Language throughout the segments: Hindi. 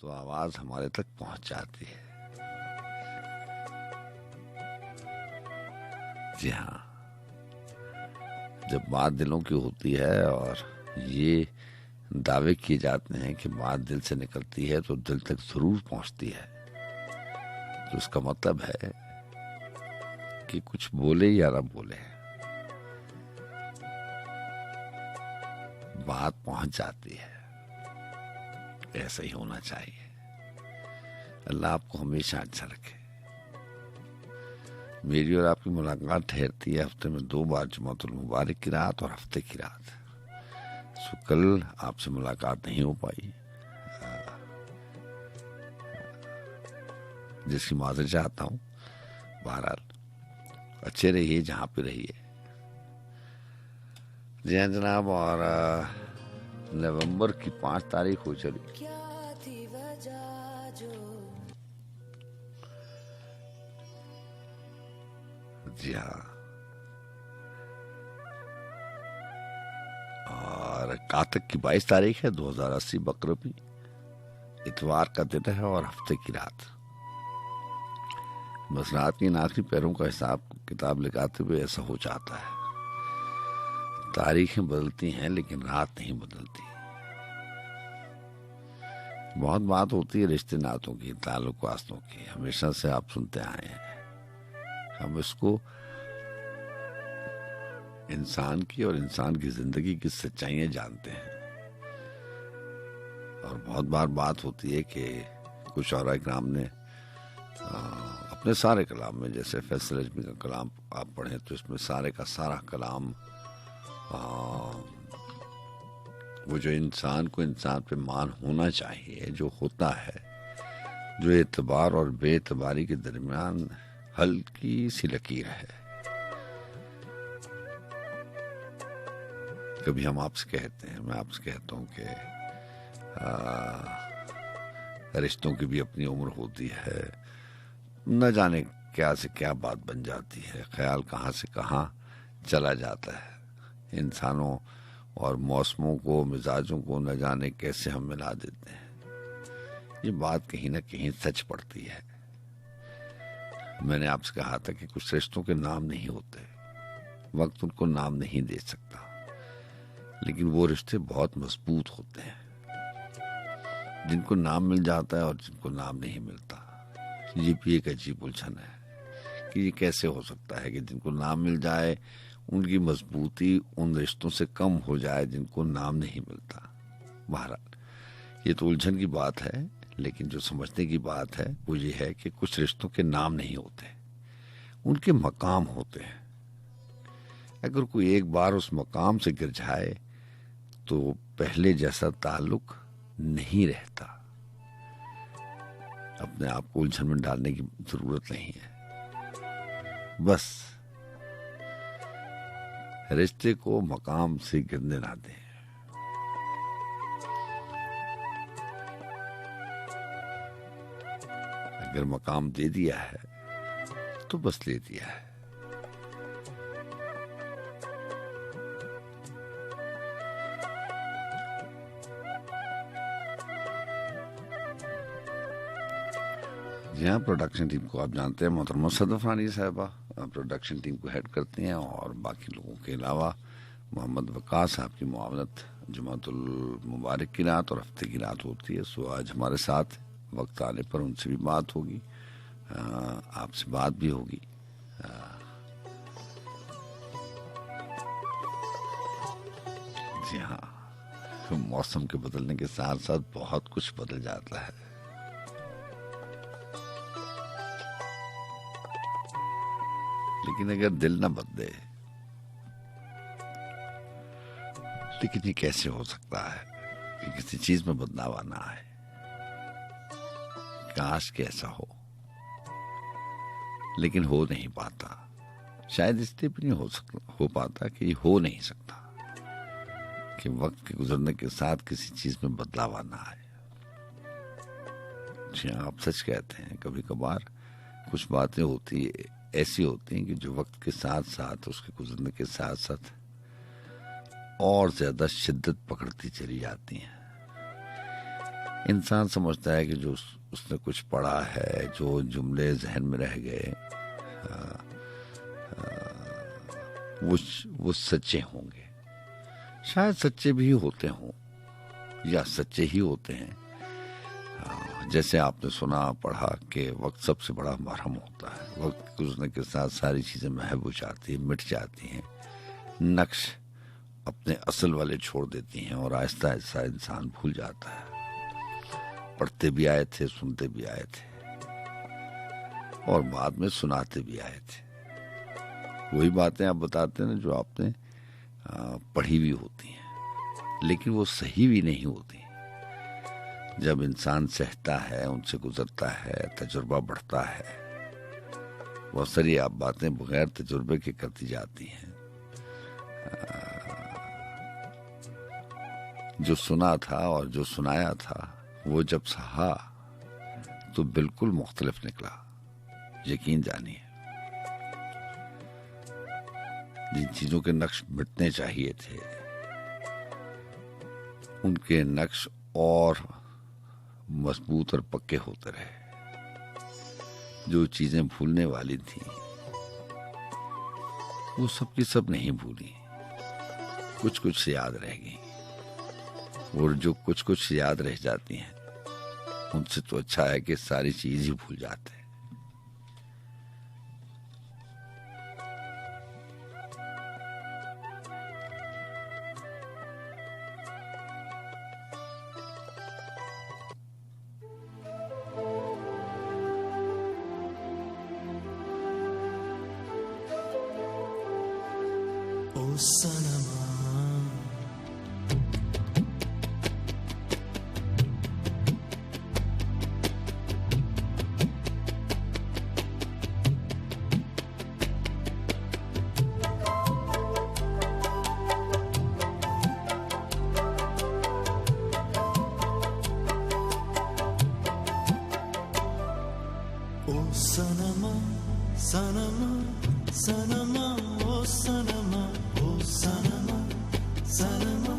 तो आवाज हमारे तक पहुंच जाती है। जी हाँ, जब बात दिलों की होती है और ये दावे किए जाते हैं कि बात दिल से निकलती है तो दिल तक जरूर पहुंचती है, तो इसका मतलब है कि कुछ बोले या ना बोले, बात पहुंच जाती है। ऐसा ही होना चाहिए। अल्लाह आपको हमेशा अच्छा रखे। मेरी और आपकी मुलाकात ठहरती है हफ्ते में 2 बार, जुमातुल मुबारक की रात और हफ्ते की रात। सो कल आपसे मुलाकात नहीं हो पाई, जिसकी माजरत चाहता हूँ। बहरहाल अच्छे रहिए जहाँ पे रहिए। जी हाँ जनाब, और नवंबर की 5 तारीख हो चली। जी हाँ, और कातक की 22 तारीख है 2080 बकरबी, इतवार का दिन है और हफ्ते की रात। बस रात के इन आखिरी पैरों का हिसाब किताब लगाते हुए ऐसा हो जाता है। तारीखें बदलती हैं लेकिन रात नहीं बदलती। बहुत बात होती है रिश्ते नातों की, ताल्लुक वास्तों की, हमेशा से आप सुनते आए हैं। हम इसको इंसान की और इंसान की जिंदगी की सच्चाइयां जानते हैं। और बहुत बार बात होती है कि कुछ और इकराम ने अपने सारे कलाम में, जैसे फैसल अजमी का कलाम आप पढ़ें तो इसमें सारे का सारा कलाम वो जो इंसान को इंसान पे मान होना चाहिए, जो होता है, जो एतबार और बेएतबारी के दरमियान हल्की सी लकीर है। कभी हम आपसे कहते हैं, मैं आपसे कहता हूँ कि रिश्तों की भी अपनी उम्र होती है, न जाने क्या से क्या बात बन जाती है, ख्याल कहाँ से कहाँ चला जाता है। इंसानों और मौसमों को, मिजाजों को न जाने कैसे हम मिला देते हैं। ये बात कहीं ना कहीं सच पड़ती है। मैंने आपसे कहा था कि कुछ रिश्तों के नाम नहीं होते, वक्त उनको नाम नहीं दे सकता, लेकिन वो रिश्ते बहुत मजबूत होते हैं जिनको नाम मिल जाता है और जिनको नाम नहीं मिलता। ये भी एक अजीब उलझन है कि ये कैसे हो सकता है कि जिनको नाम मिल जाए उनकी मजबूती उन रिश्तों से कम हो जाए जिनको नाम नहीं मिलता। बहरहाल ये तो उलझन की बात है, लेकिन जो समझने की बात है वो ये है कि कुछ रिश्तों के नाम नहीं होते, उनके मकाम होते हैं। अगर कोई एक बार उस मकाम से गिर जाए तो पहले जैसा ताल्लुक नहीं रहता। अपने आप को उलझन में डालने की जरूरत नहीं है। बस रिश्ते को मकाम से गिरने ना दें। अगर मकाम दे दिया है तो बस ले दिया है। जी हाँ, प्रोडक्शन टीम को आप जानते हैं, मोहतरमा सदफ रानी साहबा प्रोडक्शन टीम को हेड करती हैं, और बाकी लोगों के अलावा मोहम्मद वकास साहब की मुआवनत जुमातुल मुबारक की रात और हफ्ते की रात होती है। सो आज हमारे साथ वक्त आने पर उनसे भी बात होगी, आपसे बात भी होगी। जी हाँ, मौसम के बदलने के साथ साथ बहुत कुछ बदल जाता है। लेकिन अगर दिल ना बदले, लेकिन ये कैसे हो सकता है कि किसी चीज में बदलाव आना है। काश के ऐसा हो, लेकिन हो नहीं पाता। शायद इसलिए भी नहीं हो पाता कि हो नहीं सकता कि वक्त के गुजरने के साथ किसी चीज में बदलाव आना है। जी आप सच कहते हैं, कभी कभार कुछ बातें होती है ऐसी होती हैं कि जो वक्त के साथ साथ, उसके गुजरने के साथ साथ और ज्यादा शिद्दत पकड़ती चली जाती हैं। इंसान समझता है कि जो उसने कुछ पढ़ा है, जो जुमले जहन में रह गए, वो सच्चे होंगे। शायद सच्चे भी होते हों या सच्चे ही होते हैं। जैसे आपने सुना पढ़ा कि वक्त सबसे बड़ा मरहम होता है। वक्त गुजरने के साथ सारी चीज़ें महव हो जाती हैं, मिट जाती हैं, नक्श अपने असल वाले छोड़ देती हैं और आहिस्ता आहिस्ता इंसान भूल जाता है। पढ़ते भी आए थे, सुनते भी आए थे और बाद में सुनाते भी आए थे। वही बातें आप बताते हैं ना जो आपने पढ़ी भी होती हैं, लेकिन वो सही भी नहीं होती। जब इंसान सहता है, उनसे गुजरता है, तजुर्बा बढ़ता है, बहुत सारी आप बातें बगैर तजुर्बे के करती जाती हैं। जो सुना था और जो सुनाया था वो जब सहा तो बिल्कुल मुख्तलिफ निकला, यकीन जानिए। जिन चीजों के नक्श मिटने चाहिए थे उनके नक्श और मजबूत और पक्के होते रहे। जो चीजें भूलने वाली थी वो सब की सब नहीं भूली, कुछ कुछ याद रह गई। और जो कुछ कुछ याद रह जाती हैं उनसे तो अच्छा है कि सारी चीज ही भूल जाते हैं। ओ सनमा सनमा सनमा सनमा ओ सनमा ओ सनमा सनमा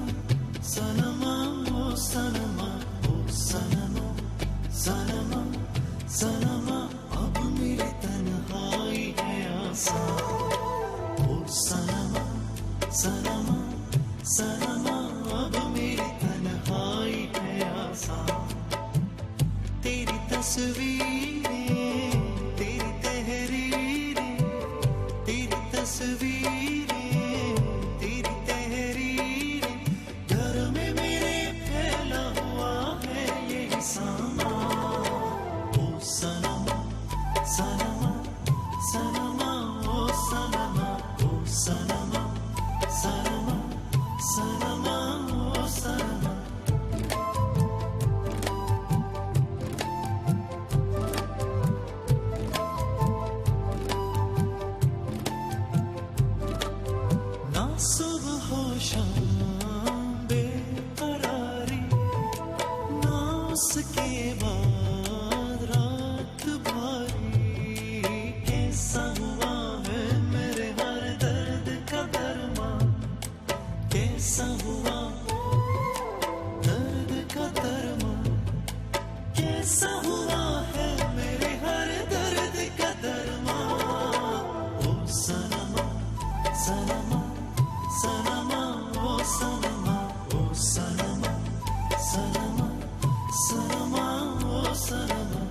सनमा ओ सनमा ओ सनमा सनमा सनमा अब मेरी तन्हाई है आसान। ओ सनमा सनमा सनमा अब मेरी तन्हाई है आसान। तेरी तस्वीर सुबह हो शाम बेकरारी, ना उसके बाद रात भारी। कैसा हुआ है मेरे हर दर्द का दरमा, कैसा हुआ दर्द का दरमा, कैसा हुआ है मेरे हर दर्द का दरमा। ओ सनमा सनमा सनमा ओ सनमा ओ सनमा सनमा सनमा ओ सनमा।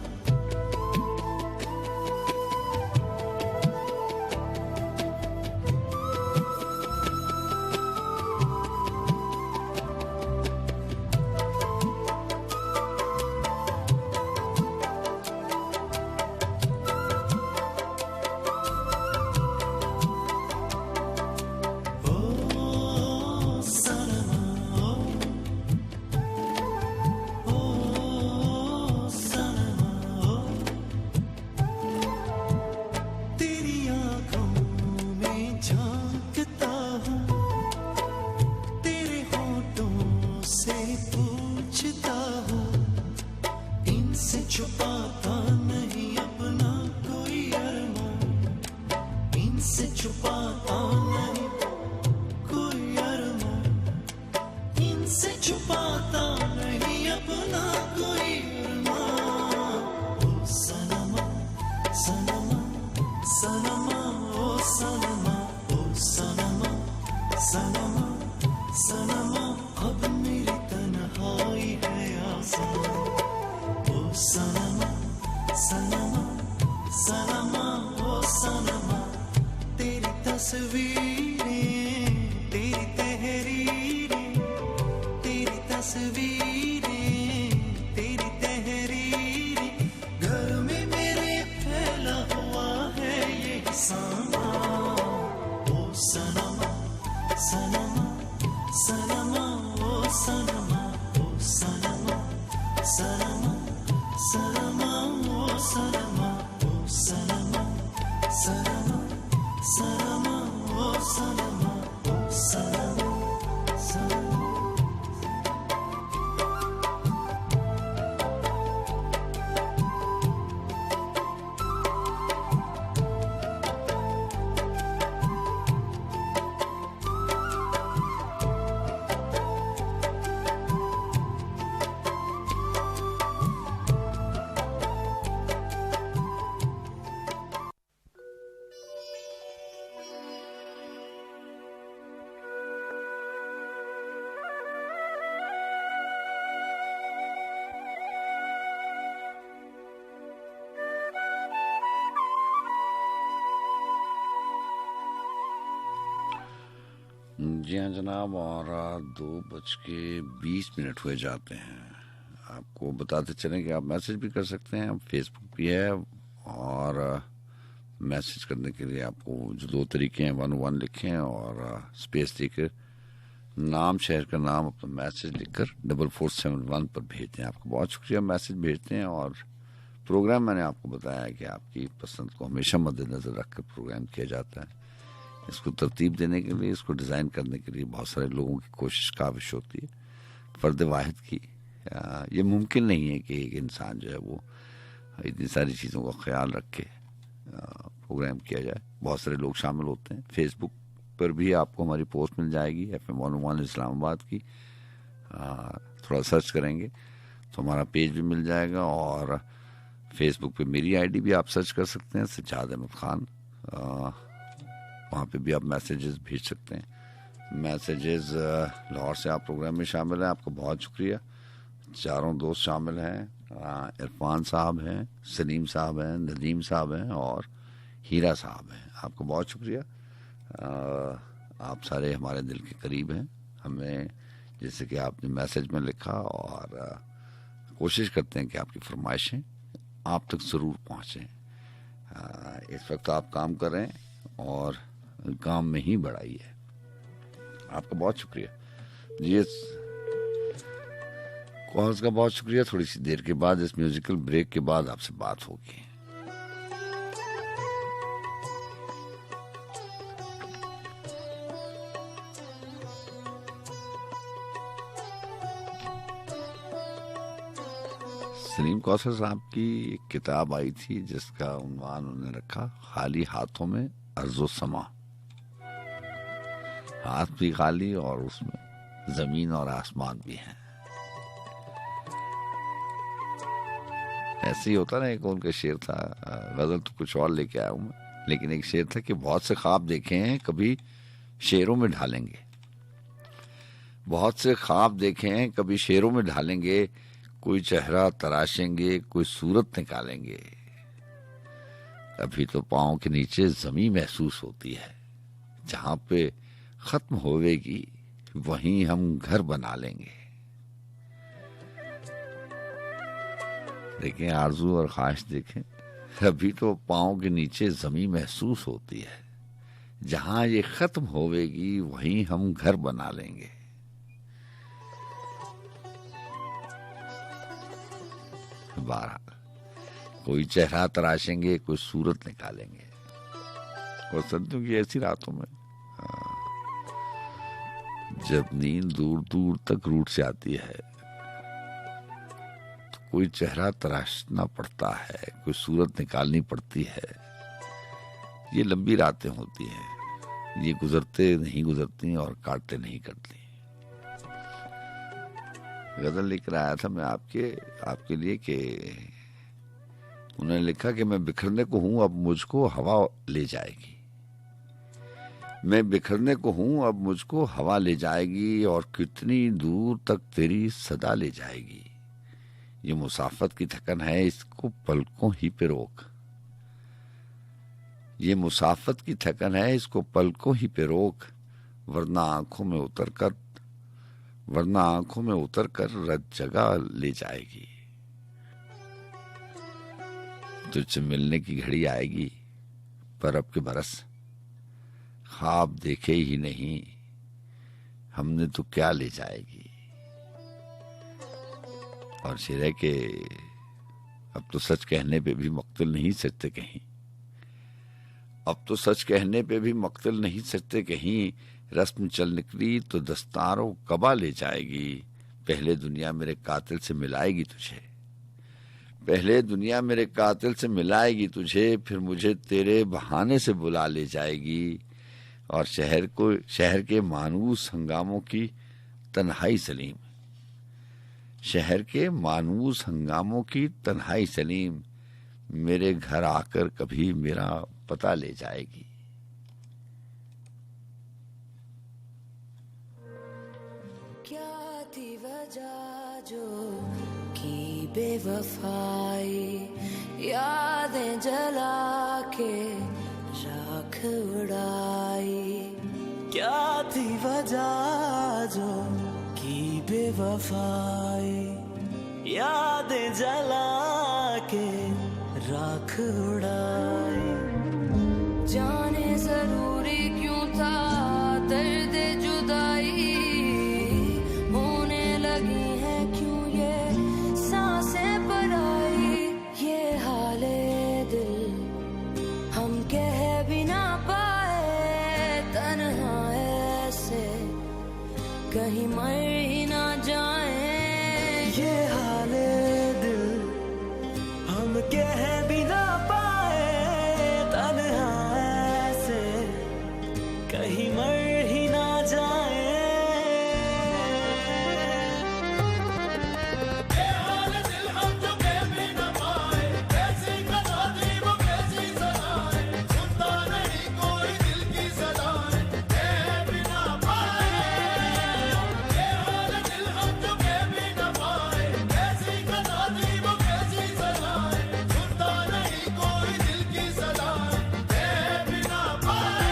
छुपाता नहीं अपना कोई अरमान, इनसे छुपाता नहीं कोई अरमान, इनसे छुपाता नहीं अपना कोई सनमा सनमा सनमा ओ सनमा, तेरी तस्वीरें तेरी तहरीरें, तेरी तस्वीरें तेरी तहरीरें, घर में मेरे फैला हुआ है ये सामा। ओ सनमा सनमा सनमा ओ सनमा, ओ सनमा सनमा सनमा ओ सनमा, ओ सनमा सनमा सनमा ओ सनमा, ओ सनमा सनमा। जी हाँ जनाब, और 2:20 हुए जाते हैं। आपको बताते चलें कि आप मैसेज भी कर सकते हैं, फेसबुक भी है, और मैसेज करने के लिए आपको जो 2 तरीके हैं, 1 लिखें और स्पेस देकर नाम, शहर का नाम, अपना मैसेज लिखकर 4471 पर भेज दें। आपको बहुत शुक्रिया मैसेज भेजते हैं। और प्रोग्राम मैंने आपको बताया कि आपकी पसंद को हमेशा मद्देनजर रखकर प्रोग्राम किया जाता है। इसको तरतीब देने के लिए, इसको डिज़ाइन करने के लिए बहुत सारे लोगों की कोशिश काविश होती है। फ़र्द वाहिद की ये मुमकिन नहीं है कि एक इंसान जो है वो इतनी सारी चीज़ों का ख्याल रख के प्रोग्राम किया जाए। बहुत सारे लोग शामिल होते हैं। फेसबुक पर भी आपको हमारी पोस्ट मिल जाएगी, FM 101 इस्लामाबाद की। थोड़ा सर्च करेंगे तो हमारा पेज भी मिल जाएगा, और फेसबुक पे मेरी आईडी भी आप सर्च कर सकते हैं, सज्जाद अहमद खान। वहाँ पे भी आप मैसेजेस भेज सकते हैं। मैसेजेस लाहौर से आप प्रोग्राम में शामिल हैं, आपका बहुत शुक्रिया। 4 दोस्त शामिल हैं, इरफान साहब हैं, सलीम साहब हैं, नदीम साहब हैं और हीरा साहब हैं। आपका बहुत शुक्रिया। आप सारे हमारे दिल के करीब हैं हमें, जैसे कि आपने मैसेज में लिखा, और कोशिश करते हैं कि आपकी फरमाइशें आप तक ज़रूर पहुँचें। इस वक्त आप काम कर रहे हैं और काम में ही बढ़ाई है। आपका बहुत शुक्रिया जी। कॉल्स का बहुत शुक्रिया। थोड़ी सी देर के बाद, इस म्यूजिकल ब्रेक के बाद आपसे बात होगी। सलीम कौसर साहब की एक किताब आई थी जिसका उन्वान उन्होंने रखा खाली हाथों में अर्ज़ो समा। हाथ भी खाली और उसमें जमीन और आसमान भी हैं। ऐसे ही होता ना, एक उनका शेर था, गजल तो कुछ और लेके आया हूं मैं, लेकिन एक शेर था कि बहुत से ख्वाब देखे हैं कभी शेरों में ढालेंगे। बहुत से ख्वाब देखे हैं कभी शेरों में ढालेंगे, कोई चेहरा तराशेंगे, कोई सूरत निकालेंगे। अभी तो पाँव के नीचे जमीन महसूस होती है, जहां पे खत्म होवेगी वहीं हम घर बना लेंगे। देखें, आरजू और ख्वाहिश देखें। अभी तो पाँव के नीचे जमीन महसूस होती है, जहां ये खत्म होवेगी वहीं हम घर बना लेंगे। बहरहाल, कोई चेहरा तराशेंगे, कोई सूरत निकालेंगे। और सर्दियों की ऐसी रातों में जब नींद दूर दूर तक रूट से आती है, तो कोई चेहरा तराशना पड़ता है, कोई सूरत निकालनी पड़ती है। ये लंबी रातें होती हैं, ये गुजरते नहीं गुजरती और काटते नहीं कटती। गजल लेकर आया था मैं आपके लिए कि उन्होंने लिखा कि मैं बिखरने को हूं, अब मुझको हवा ले जाएगी। मैं बिखरने को हूं, अब मुझको हवा ले जाएगी, और कितनी दूर तक तेरी सदा ले जाएगी। ये मुसाफत की थकन है, इसको पलकों ही पे रोक। ये मुसाफत की थकन है, इसको पलकों ही पे रोक, वरना आंखों में उतर कर रत जगह ले जाएगी। तुझसे मिलने की घड़ी आएगी, पर अब के बरस ख्वाब देखे ही नहीं, हमने तो क्या ले जाएगी। और शेर है कि अब तो सच कहने पे भी मक्तल नहीं सजते कहीं, अब तो सच कहने पे भी मक्तल नहीं सजते कहीं, रस्म चल निकली तो दस्तारों कबा ले जाएगी। पहले दुनिया मेरे कातिल से मिलाएगी तुझे, पहले दुनिया मेरे कातिल से मिलाएगी तुझे, फिर मुझे तेरे बहाने से बुला ले जाएगी। और शहर के मानूस हंगामों की तन्हाई सलीम, शहर के मानूस हंगामों की तन्हाई सलीम, मेरे घर आकर कभी मेरा पता ले जाएगी। क्या थी वजह जो की बेवफाई, यादें जला के राख उड़ाई। क्या थी वजह जो की बेवफाई, यादें जला के राख उड़ाई। जाने जरूरी क्यों था दर्द जुदाई, होने लगी है क्यों ये सांसें पराई। ये हाले दिल हम कह भी ना पाए, तन्हा ऐसे कहीं मर ही ना जाए। ये हाले दिल हम कह भी ना पाए, तन्हा ऐसे कहीं मर ही ना जाए। ये हाले दिल हम जो कह भी ना पाए, कैसी कथा थी वो कैसी सदाएं, सुनता नहीं कोई दिल की सदाएं, कह भी ना पाए। ये हाले दिल हम जो कह भी ना पाए, कैसी कथा थी वो कैसी सदाएं, सुनता नहीं कोई दिल की सदाएं, कह भी ना पाए।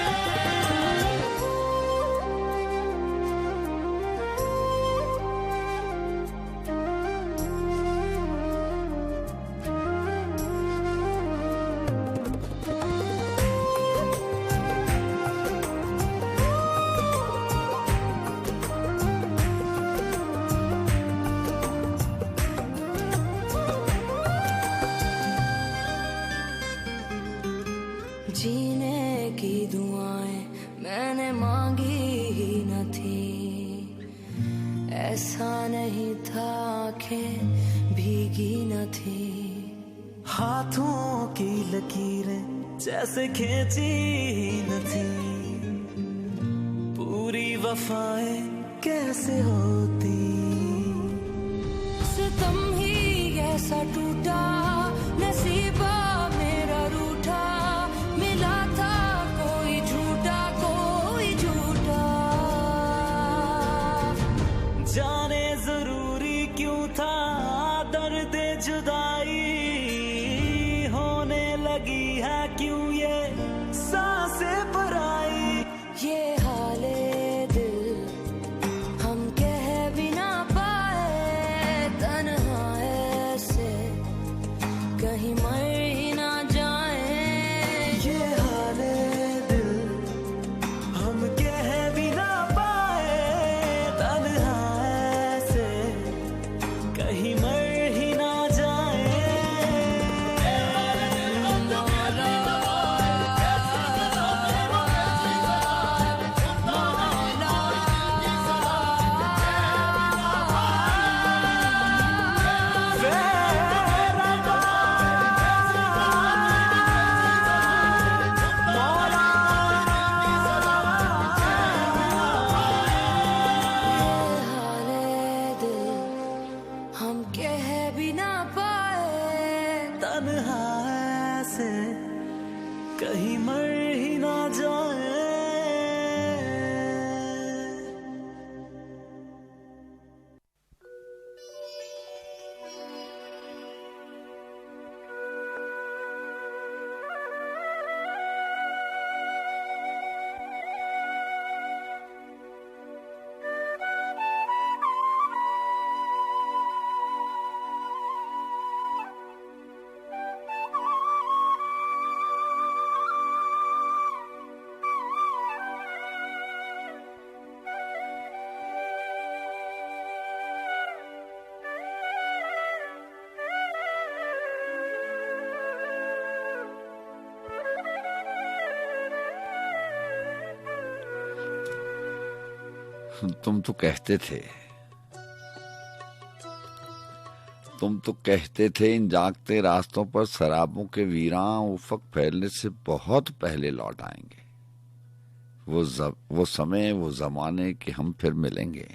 जीने की दुआएं मैंने मांगी ही न थी, ऐसा नहीं था आंखें भीगी न थी। हाथों की लकीरें जैसे खींची ही न थी, पूरी वफाएं कैसे होती। सितम ही ऐसा टूटा, नसीबा मेरा रूठा, मिला था कोई झूठा कोई झूठा। जाने जरूरी क्यों था दर्द जुदाई, होने लगी है क्यों ये सांसें पराई। ये हाले दिल हम कह भी ना पाए, तन्हा ऐसे कहीं मर ही ना जाए। ये हाले दिल हम कह भी ना पाए, तन्हा ऐसे कहीं मर ही ना जाए। हम कह भी ना पाए, तन्हा ऐसे कहीं मर ही ना जाए। तुम तो कहते थे, तुम तो कहते थे इन जागते रास्तों पर शराबों के वीरां उफक फैलने से बहुत पहले लौट आएंगे। वो समय, वो जमाने कि हम फिर मिलेंगे।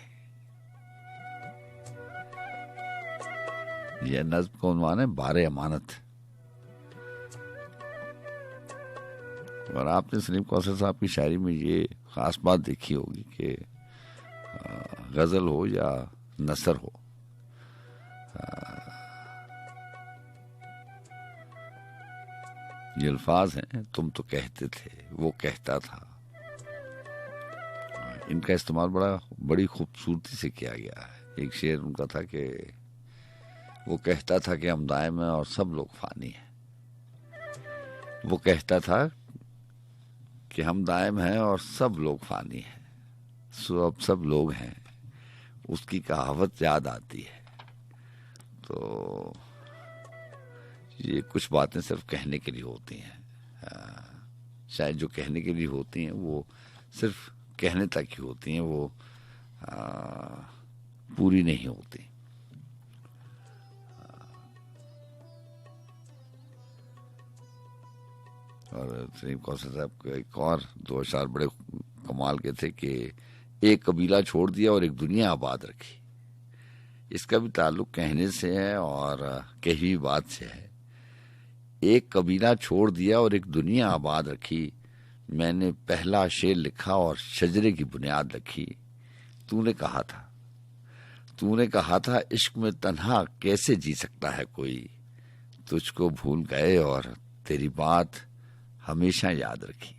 यह नज्म का उन्वान है बारे अमानत। और आपने सलीम कौसर साहब की शायरी में ये खास बात देखी होगी कि गजल हो या नसर हो, ये अल्फाज हैं, तुम तो कहते थे, वो कहता था। इनका इस्तेमाल बड़ी खूबसूरती से किया गया है। एक शेर उनका था कि वो कहता था कि हम दायम हैं और सब लोग फानी हैं। वो कहता था कि हम दायम हैं और सब लोग फानी हैं, सो अब सब लोग हैं, उसकी कहावत याद आती है। तो ये कुछ बातें सिर्फ कहने के लिए होती हैं, शायद जो कहने के लिए होती हैं वो सिर्फ कहने तक ही होती हैं, वो पूरी नहीं होती। और सलीम कौसर साहब के एक और दो अशार बड़े कमाल के थे कि एक कबीला छोड़ दिया और एक दुनिया आबाद रखी। इसका भी ताल्लुक कहने से है और कही हुई बात से है। एक कबीला छोड़ दिया और एक दुनिया आबाद रखी, मैंने पहला शेर लिखा और शजरे की बुनियाद रखी। तूने कहा था इश्क में तन्हा कैसे जी सकता है कोई, तुझको भूल गए और तेरी बात हमेशा याद रखी।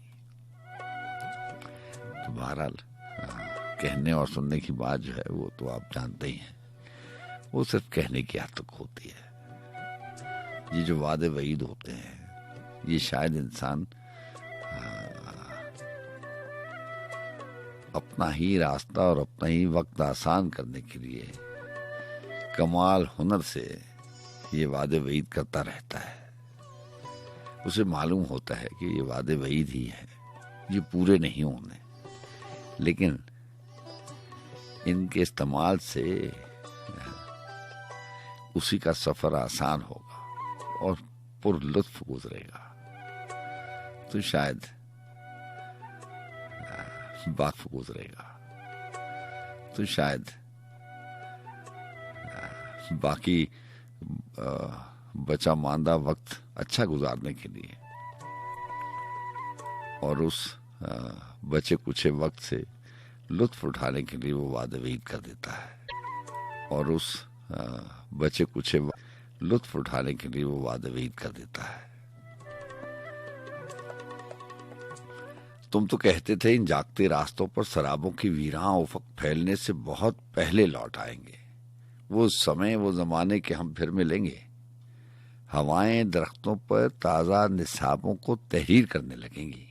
तो बहरहाल कहने और सुनने की बात जो है वो तो आप जानते ही हैं, वो सिर्फ कहने की हद तक होती है। ये जो वादे वईद होते हैं, ये शायद इंसान अपना ही रास्ता और अपना ही वक्त आसान करने के लिए कमाल हुनर से ये वादे वईद करता रहता है। उसे मालूम होता है कि ये वादे वईद ही है, ये पूरे नहीं होने, लेकिन इनके इस्तेमाल से उसी का सफर आसान होगा और पुरलुत्फ गुजरेगा। तो शायद वक्त गुजरेगा, तो शायद बाकी बचा मांदा वक्त अच्छा गुजारने के लिए और उस बचे कुछे वक्त से लुत्फ उठाने के लिए वो वादे वईद कर देता है। और उस बचे कुछे लुत्फ उठाने के लिए वो वादे वईद कर देता है। तुम तो कहते थे इन जागते रास्तों पर शराबों की वीरां उफक फैलने से बहुत पहले लौट आएंगे। वो समय, वो जमाने के हम फिर मिलेंगे। हवाएं दरख्तों पर ताजा निसाबों को तहरीर करने लगेंगी,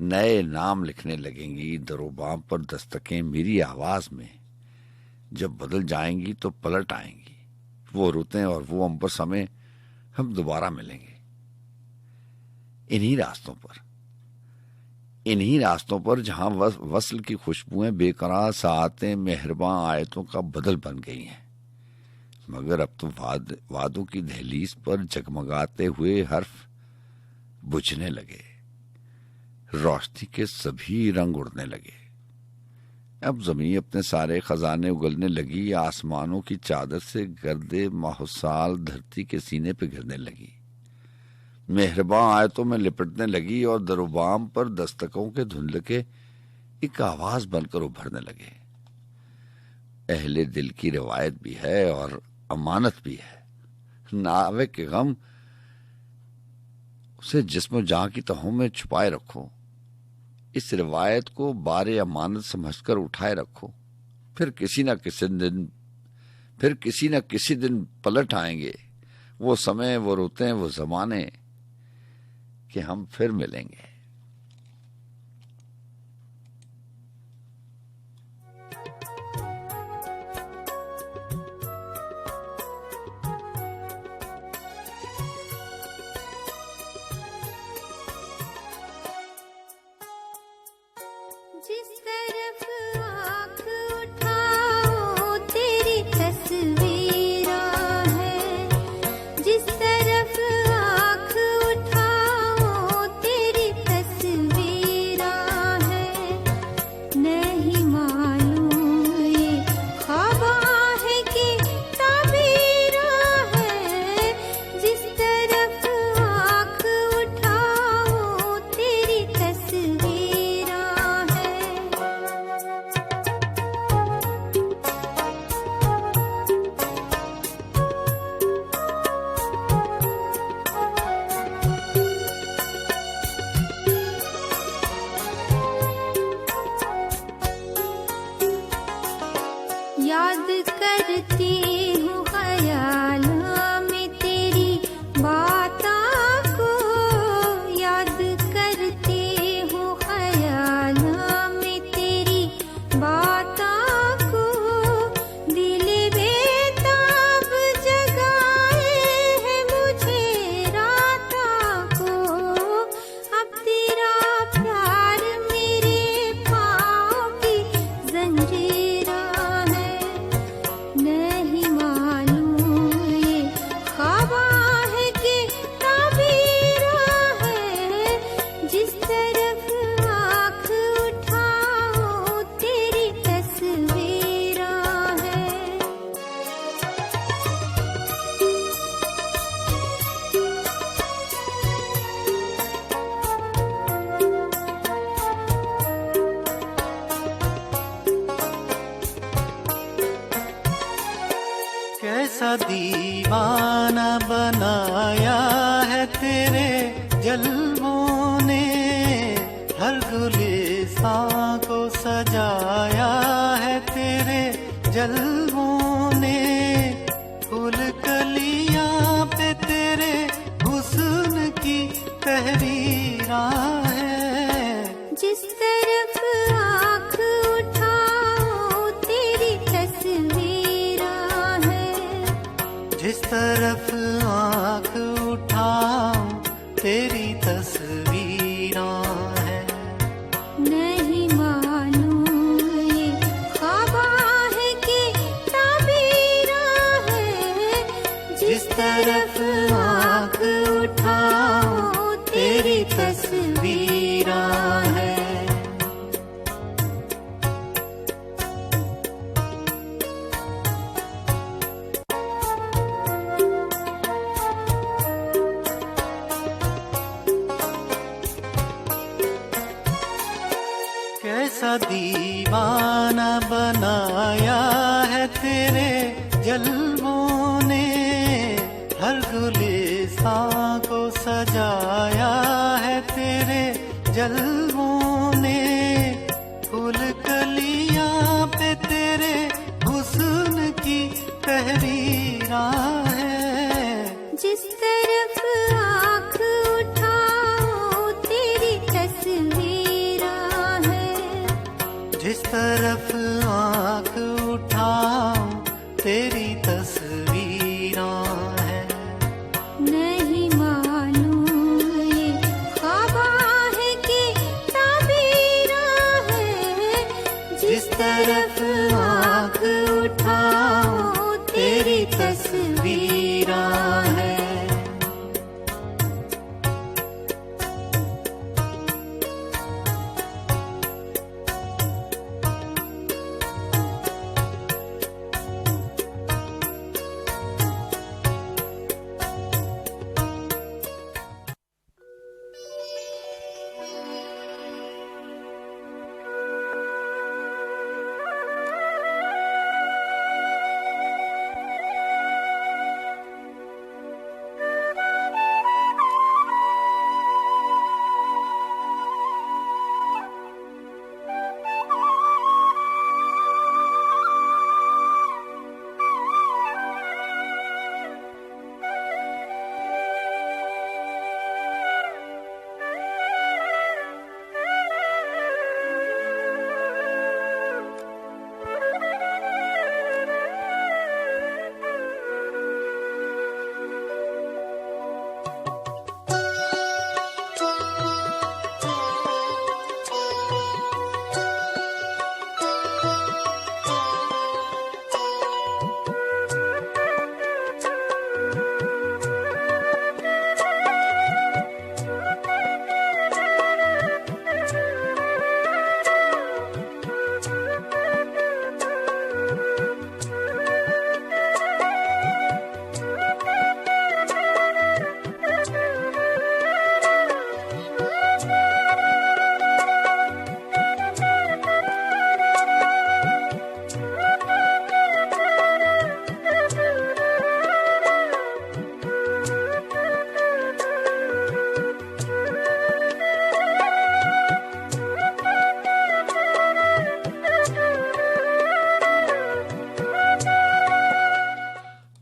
नए नाम लिखने लगेंगी। दरोबाम पर दस्तकें मेरी आवाज में जब बदल जाएंगी तो पलट आएंगी। वो रुतें और वो अंबर समय हम दोबारा मिलेंगे। इन्हीं रास्तों पर जहां वस्ल की खुशबुएं बेकरार साआतें मेहरबान आयतों का बदल बन गई हैं, मगर अब तो वादों की दहलीज पर जगमगाते हुए हर्फ बुझने लगे, रोशनी के सभी रंग उड़ने लगे। अब जमीन अपने सारे खजाने उगलने लगी, आसमानों की चादर से गर्दे माहौसाल धरती के सीने पे गिरने लगी, मेहरबान आयतों में लिपटने लगी और दरोबाम पर दस्तकों के धुंधलके एक आवाज बनकर उभरने लगे। अहले दिल की रिवायत भी है और अमानत भी है। नावे के गम उसे जिस्म जान की तहों में छुपाए रखो। इस रिवायत को बारे अमानत समझकर उठाए रखो। फिर किसी न किसी दिन पलट आएंगे वो समय, वो रुतें, वो जमाने कि हम फिर मिलेंगे। जिस तरफ आँख दीवाना बनाया है तेरे जल्वों ने, हर गुलिस्तां को सजाया है तेरे जल्वों ने। फूल कलियां पे तेरे हुस्न की तहरीरां है। जिस तरफ आँख उठाओ तेरी तस्वीरां है। जिस तरफ आँख उठाओ तेरी तस्वीरां है। नहीं मालूम ये ख्वाबा है कि ताबीरां है। जिस तरफ आँख उठाओ तेरी तस्वीरां है। कैसा दीवाना बनाया है तेरे जल्वों ने, हर गुलिस्तां को सजाया है तेरे जल्वों ने। फूल कलियां पे तेरे हुस्न की तहरीरां है। जिस तरफ आँख उठाओ तेरी तस्वीरां है। जिस तरफ आँख उठाओ तेरी तस्वीरां है। नहीं मालूम ये ख्वाबा है कि ताबीरां है। जिस तरफ आँख उठाओ तेरी तस्वीरां है।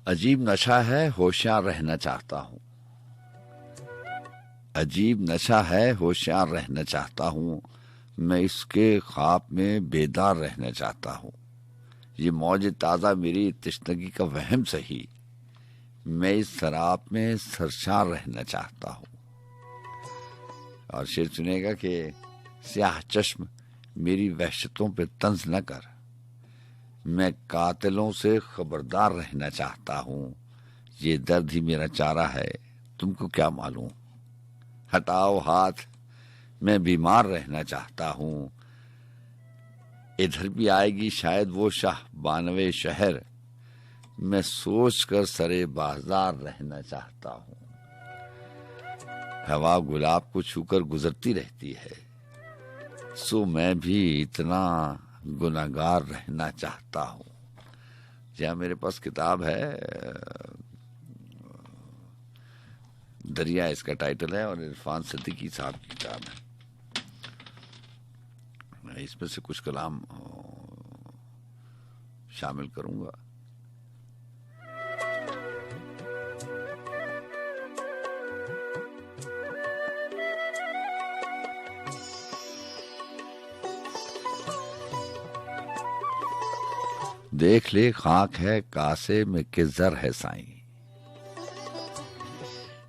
अजीब नशा है होशियार रहना चाहता हूँ। अजीब नशा है होशियार रहना चाहता हूँ। मैं इसके ख्वाब में बेदार रहना चाहता हूँ। ये मौज ताज़ा मेरी तश्नगी का वहम सही, मैं इस शराब में सरशार रहना चाहता हूँ। और शेर सुनेगा कि स्याह चश्म मेरी वहशतों पे तंज न कर, मैं कातिलों से खबरदार रहना चाहता हूँ। ये दर्द ही मेरा चारा है, तुमको क्या मालूम। हटाओ हाथ, मैं बीमार रहना चाहता हूँ। इधर भी आएगी शायद वो शाह बानवे शहर, मैं सोच कर सरे बाजार रहना चाहता हूँ। हवा गुलाब को छूकर गुजरती रहती है, सो मैं भी इतना गुनाहगार रहना चाहता हूँ। जहाँ मेरे पास किताब है, दरिया इसका टाइटल है और इरफान सिद्दीकी साहब की किताब है। मैं इसमें से कुछ कलाम शामिल करूंगा। देख ले खाक है कासे में के जर है साईं,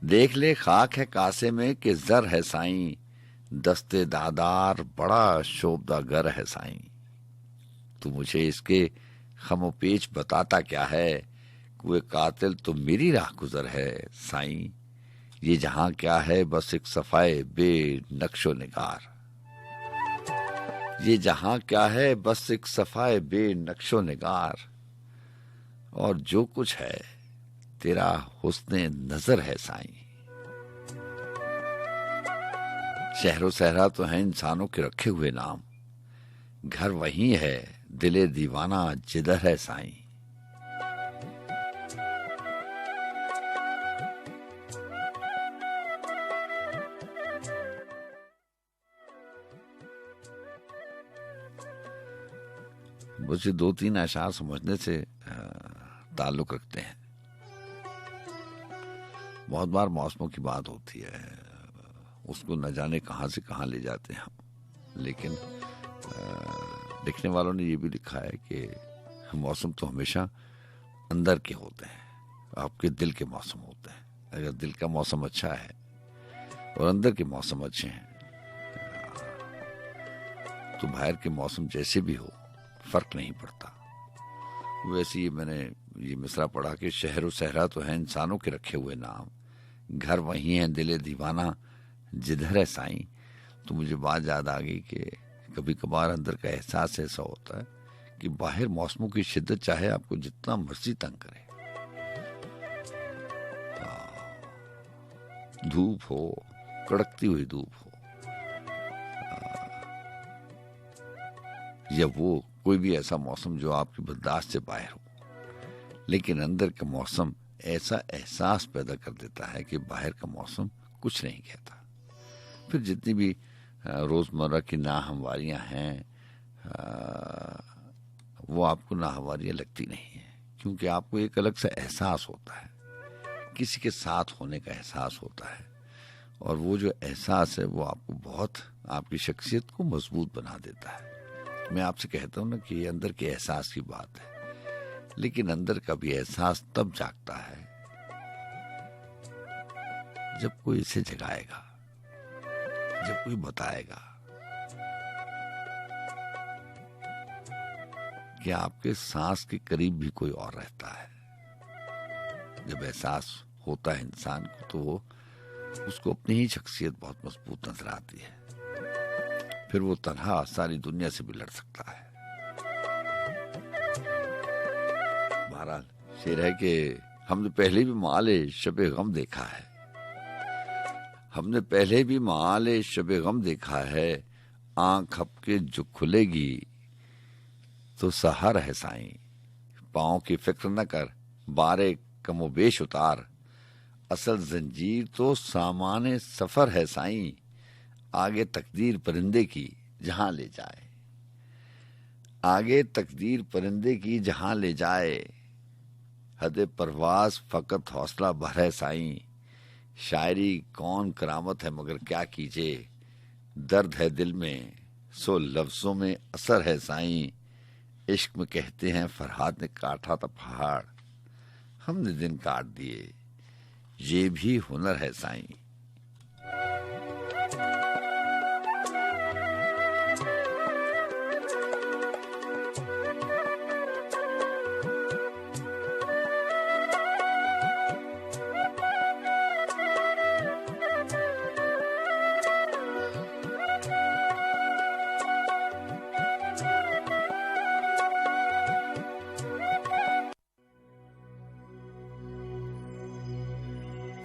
देख ले खाक है कासे में के जर है साईं, दस्ते दादार बड़ा शोभदा गर है साईं। तू मुझे इसके खमो पेच बताता क्या है, कुए कातिल तो मेरी राह गुजर है साईं। ये जहां क्या है बस एक सफाए बे नक्शो निगार, ये जहां क्या है बस एक सफाए बे नक्शो निगार, और जो कुछ है तेरा हुस्ने नजर है साईं। शहरों सहरा तो है इंसानों के रखे हुए नाम, घर वही है दिले दीवाना जिधर है साईं। मुझे 2-3 अशार समझने से ताल्लुक रखते हैं। बहुत बार मौसमों की बात होती है, उसको न जाने कहां से कहां ले जाते हैं हम, लेकिन लिखने वालों ने ये भी लिखा है कि मौसम तो हमेशा अंदर के होते हैं, आपके दिल के मौसम होते हैं। अगर दिल का मौसम अच्छा है और अंदर के मौसम अच्छे हैं तो बाहर के मौसम जैसे भी हो फर्क नहीं पड़ता। वैसे ही मैंने ये मिसरा पढ़ा कि शहर सहरा तो है इंसानों के रखे हुए नाम, घर वही है दिले दीवाना जिधर है साईं। तो मुझे बात याद आ गई कि कभी कभार अंदर का एहसास ऐसा होता है कि बाहर मौसमों की शिद्दत चाहे आपको जितना मर्जी तंग करे, धूप हो, कड़कती हुई धूप हो, या वो कोई भी ऐसा मौसम जो आपकी बर्दाश्त से बाहर हो, लेकिन अंदर का मौसम ऐसा एहसास पैदा कर देता है कि बाहर का मौसम कुछ नहीं कहता। फिर जितनी भी रोजमर्रा की नाहमवारियां हैं वो आपको नाहमवारियां लगती नहीं है, क्योंकि आपको एक अलग सा एहसास होता है, किसी के साथ होने का एहसास होता है, और वो जो एहसास है वो आपको बहुत आपकी शख्सियत को मजबूत बना देता है। मैं आपसे कहता हूं ना कि ये अंदर के एहसास की बात है, लेकिन अंदर का भी एहसास तब जागता है जब कोई इसे जगाएगा, जब कोई बताएगा कि आपके सांस के करीब भी कोई और रहता है। जब एहसास होता है इंसान को तो वो उसको अपनी ही शख्सियत बहुत मजबूत नजर आती है, फिर वो तन्हा सारी दुनिया से भी लड़ सकता है। बहरहाल शेर है कि हमने पहले भी माले शबे गम देखा है, हमने पहले भी माले शबे गम देखा है, आंख हपके जो खुलेगी तो सहर है साईं। पाँव की फिक्र न कर बारे कमोबेश उतार, असल जंजीर तो सामाने सफर है साईं। आगे तकदीर परिंदे की जहां ले जाए, आगे तकदीर परिंदे की जहां ले जाए, हदे परवाज फकत हौसला भर है साईं। शायरी कौन करामत है मगर क्या कीजिए, दर्द है दिल में सो लफ्जों में असर है साईं। इश्क में कहते हैं फरहाद ने काटा था पहाड़, हमने दिन काट दिए, ये भी हुनर है साईं।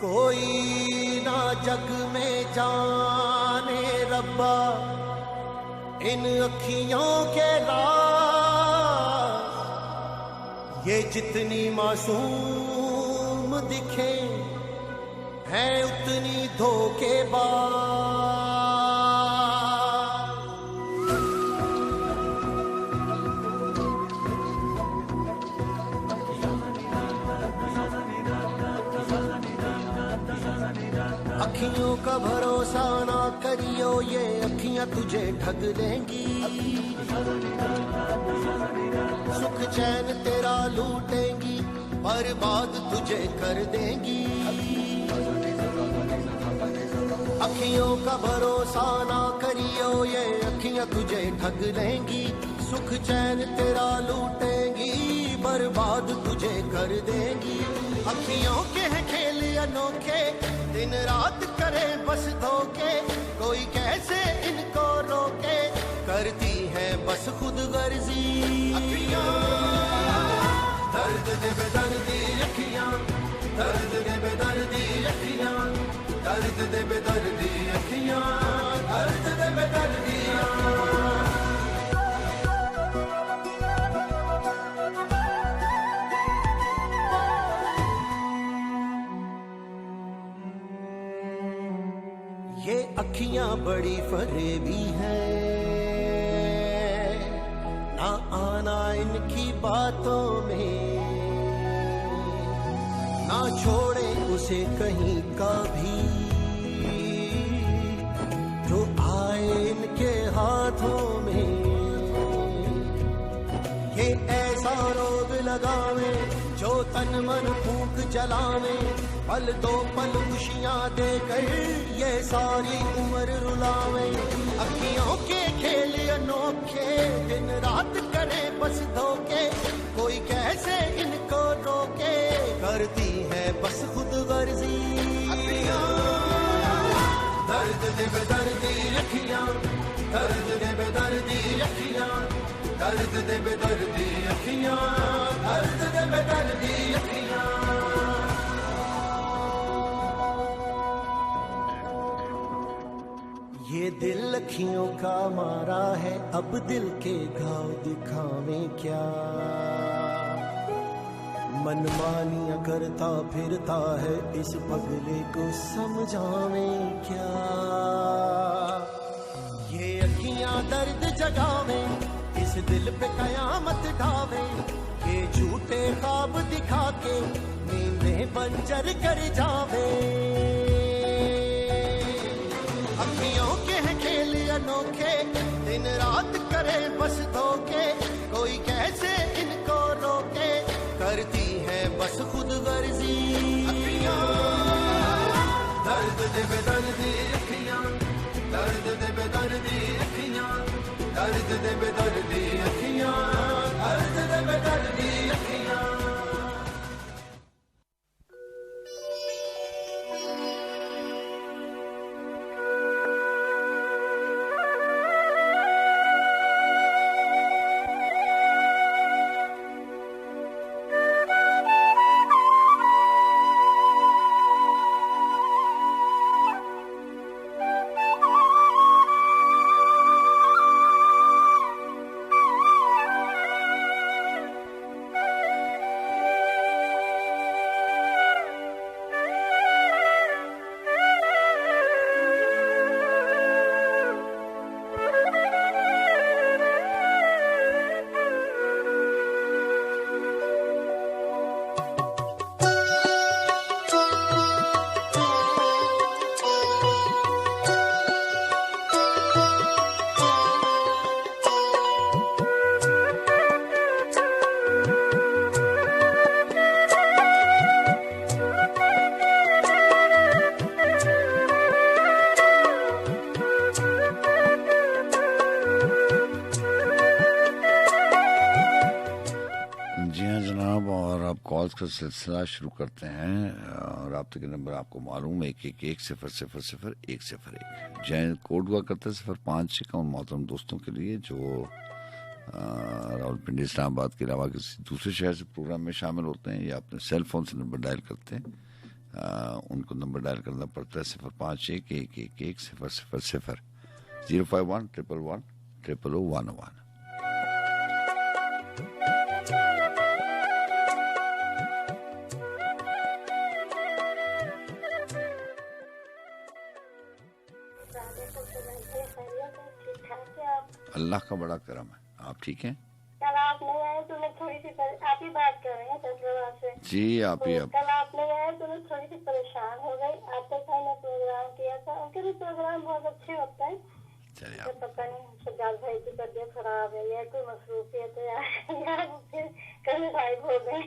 कोई ना जग में जाने रब्बा इन अखियों के राज, ये जितनी मासूम दिखे हैं उतनी धोखेबाज। अखियों का भरोसा ना करियो, ये अखियां तुझे ठग लेंगी। सुख चैन तेरा लूटेंगी, बर्बाद तुझे कर देंगी। अखियों का भरोसा ना करियो, ये अखियां तुझे ठग लेंगी। सुख चैन तेरा लूटेंगी, बर्बाद तुझे कर देंगी। अखियों के हैं खेल अनोखे, दिन रात करे बस धोखे। कोई कैसे इनको रोके, करती है बस खुद गर्जी। अखियां दर्द दे बेदर्दी अखियां, दर्द दे बेदर्दी अखियां, दर्द दे बेदर्दी अखियां, दर्द दे बेदर्दी। ये अखियां बड़ी फरेबी है, ना आना इनकी बातों में। ना छोड़े उसे कहीं का भी जो आए इनके हाथों में। ये ऐसा रोग लगावे जो तन मन फूंक जलावे। पल दो पल खुशियां देकर ये सारी उम्र रुलावे। अखियों के खेल अनोखे, दिन रात करे बस धोखे। कोई कैसे इनको रोके, करती है बस खुद गर्जी। दर्द दे बेदर्दी अखियां, दर्द दे बेदर्दी अखियां, दर्द दे बेदर्दी अखियां, दर्द दे बेदर्दी अखियां। ये दिल अखियों का मारा है, अब दिल के घाव दिखावें क्या। मनमानियां करता फिरता है, इस पगले को समझावें क्या। ये अखियां दर्द जगावें, इस दिल पे कयामत ढावें। ये झूठे ख्वाब दिखा के नींदें बंजर कर जावे। अखियों के हैं खेल अनोखे, दिन रात करे बस धोखे। कोई कैसे इनको रोके, करती है बस खुद गर्जी। अखियां दर्द दे बेदर्दी अखियां, दर्द दे बेदर्दी अखियां, दर्द दे बेदर्दी अखियां, दर्द दे बेदर्दी अखियां। कॉल्स का सिलसिला शुरू करते हैं। राब्ते के नंबर आपको मालूम है 111-00-101। जैन कोड हुआ करता है 05 का उन मोहतरम दोस्तों के लिए जो रावलपिंडी इस्लामाबाद के अलावा किसी दूसरे शहर से प्रोग्राम में शामिल होते हैं या अपने सेल फोन से नंबर डायल करते हैं। उनको नंबर डायल करना पड़ता है 0511110000 051-111-0001। ठीक ठाक है आप? अल्लाह का बड़ा करम है। आप ठीक हैं? कल आप नहीं आए तो मैं थोड़ी सी आप ही बात कर रहे हैं फैसलाबाद से। जी आप ही। कल आप नहीं आए तो मैं थोड़ी सी परेशान हो गई। आपके साथ मैं प्रोग्राम किया था, उनके भी प्रोग्राम बहुत अच्छे होते हैं। चलिए तो पता नहीं सज्जाद भाई की तबीयत खराब है या कोई मसरूफियत है यार फिर कहीं गायब हो गए।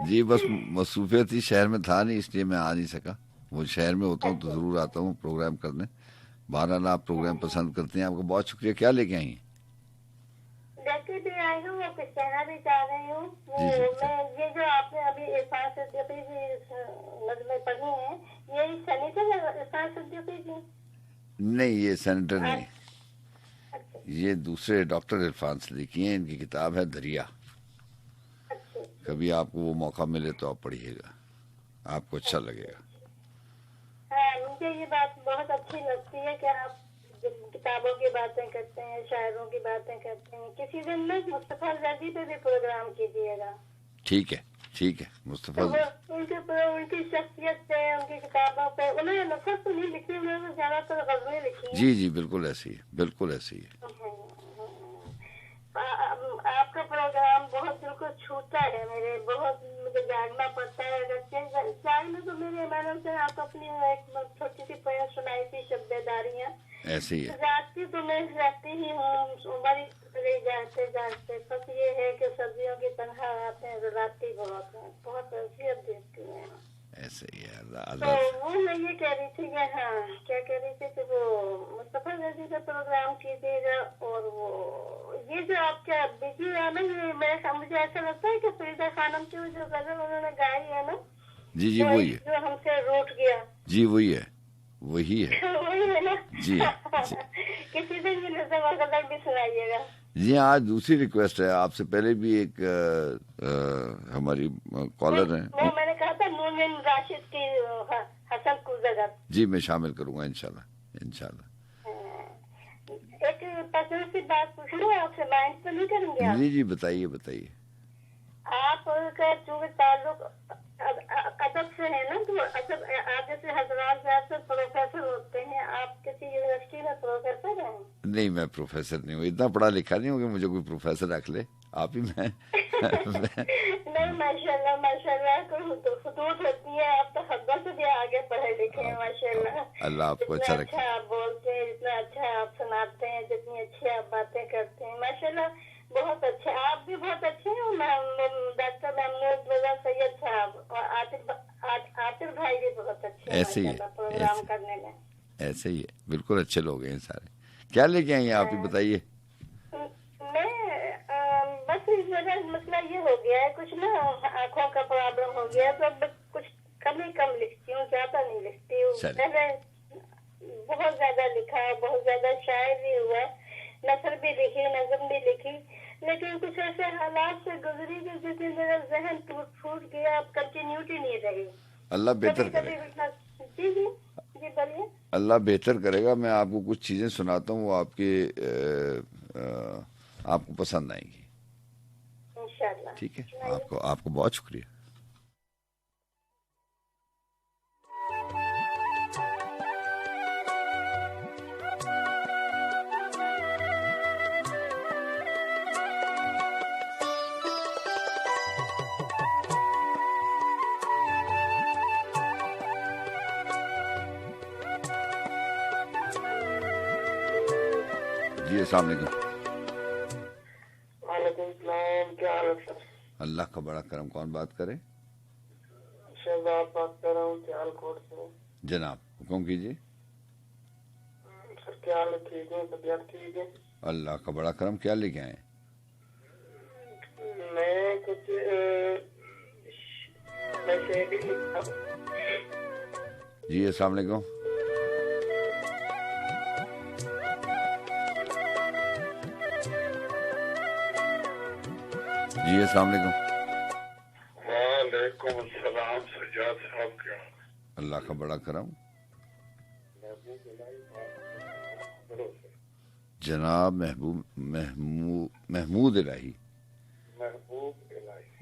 जी बस मसरूफियत ही, शहर में था नहीं इसलिए मैं आ नहीं सका। वो शहर में होता हूँ तो जरूर आता हूँ प्रोग्राम करने। बहरहाल आप प्रोग्राम पसंद करते हैं, आपका बहुत शुक्रिया। क्या लेके आई हैं? लेके भी आई हूँ और कुछ कहना भी चाह रही हूँ। जी, जी, मैं ये जो आपने अभी इरफान सिद्दीकी जी नज़्में पढ़ी हैं, ये सेनेटर है इरफान सिद्दीकी जी? नहीं ये सेनेटर नहीं, अच्छा ये दूसरे डॉक्टर इरफान सिद्दीकी हैं। इनकी किताब है दरिया। अच्छा कभी आपको वो मौका मिले तो आप पढ़िएगा, आपको अच्छा लगेगा। हाँ, मुझे ये बात बहुत अच्छी लगती है कि आप किताबों की बातें करते हैं, शायरों की बातें करते हैं। किसी दिन में मुस्तफा रजी पे भी प्रोग्राम कीजिएगा। ठीक है ठीक है। मुस्तफा तो वो उनकी शख्सियत पे, उनकी किताबों पे, उन्होंने नफरत तो नहीं लिखी, उन्होंने ज्यादातर गज़लें लिखी हैं। जी जी बिल्कुल ऐसी है, बिल्कुल ऐसी है। आपका प्रोग्राम बहुत दिल को छूता है मेरे, बहुत मुझे जागना पड़ता है। अगर जागने तो मेरे मैंने से आप अपनी एक छोटी सी पोयम सुनाई थी, शब्देदारियाँ। ऐसे ही है। जागती तो मैं रहती ही हूँ, उम्र ही जागते जागते। बस ये है कि सर्दियों की तनहा आते हैं, रुलाती बहुत है, बहुत अजियत देती है। ऐसे ही है। तो अल्लाह वो मैं ये कह रही थी कि हाँ, क्या कह रही थी कि वो मुस्तफा रजी का प्रोग्राम कीजिएगा। और वो ये जो आपका बिजी है ना, ये मुझे ऐसा लगता है कि फरीदा खानम की वो जो गजल उन्होंने गाई है ना, जी जी वही है। जो हमसे रूठ गया, जी वही है, वही है। वही है ना? जी, जी। किसी दिन भी नजम और गजल भी सुनाइएगा। जी आज दूसरी रिक्वेस्ट है। आपसे पहले भी एक हमारी कॉलर है, वो मैंने कहा था मोमिन राशिद की हसन कुजगर। जी मैं शामिल करूंगा इंशाल्लाह इंशाल्लाह। एक पर्सनल सी बात पूछनी है आपसे, माइंड तो नहीं करेंगे आप? जी जी बताइए बताइए। आपका चूंकि ताल्लुक अदब से है ना, तो अदब आप जैसे हजरात से प्रोफेसर होते हैं, आप किसी यूनिवर्सिटी में प्रोफेसर हैं? नहीं मैं प्रोफेसर नहीं हूँ, इतना पढ़ा लिखा नहीं हूँ कि मुझे कोई प्रोफेसर रख ले। आप ही मैं नहीं माशाल्लाह माशाल्लाह, कोई हुदूद होती है। आप तो हद से भी आगे पढ़े लिखे हैं माशाल्लाह। अल्लाह आपको अच्छा रखे। अच्छा आप बोलते हैं, जितना अच्छा आप सुनाते हैं, जितनी अच्छी आप बातें करते हैं माशाल्लाह, बहुत अच्छे। आप भी बहुत अच्छे हैं। डॉक्टर महमूद रजा सैयद साहब और आतिफ भाई भी बहुत अच्छे हैं ऐसे ही है, प्रोग्राम करने में। ऐसे ही है, बिल्कुल अच्छे लोग हैं सारे। क्या लेके आई हैं आप ही बताइए। मैं बस इस वजह मसला ये हो गया है, कुछ ना आँखों का प्रॉब्लम हो गया, तो अब कुछ कम लिखती हूँ, ज्यादा नहीं लिखती हूँ। पहले बहुत ज्यादा लिखा, बहुत ज्यादा शायर भी हुआ, नसर भी लिखी, नज़म भी लिखी, लेकिन कुछ ऐसे हालात से गुजरी कि जिसमें मेरा जहन फूट गया, अब कंटिन्यूटी नहीं रही। अल्लाह बेहतर करेगा। जी जी जी बोलिए। अल्लाह बेहतर करेगा। मैं आपको कुछ चीजें सुनाता हूँ, वो आपके आपको पसंद आएंगी इंशाल्लाह। ठीक है। आपको बहुत शुक्रिया। जी अस्सलाम वालेकुम। वालेकुम सलाम, क्या हाल है सर? अल्लाह का बड़ा करम। कौन बात करे? शहजाद बात कर रहा हूँ सियालकोट से। जनाब हुक्म कीजिए। सर क्या हाल है? ठीक है, तबीयत ठीक है? अल्लाह का बड़ा करम। क्या लेके आए? मैं कुछ मैं शेर ही लिखता हूँ। जी अस्सलाम वालेकुम। जी अस्सलाम वालेकुम। वालेकुम अस्सलाम सज्जाद साहब, क्या अल्लाह का बड़ा करम। जनाब महमूद इलाही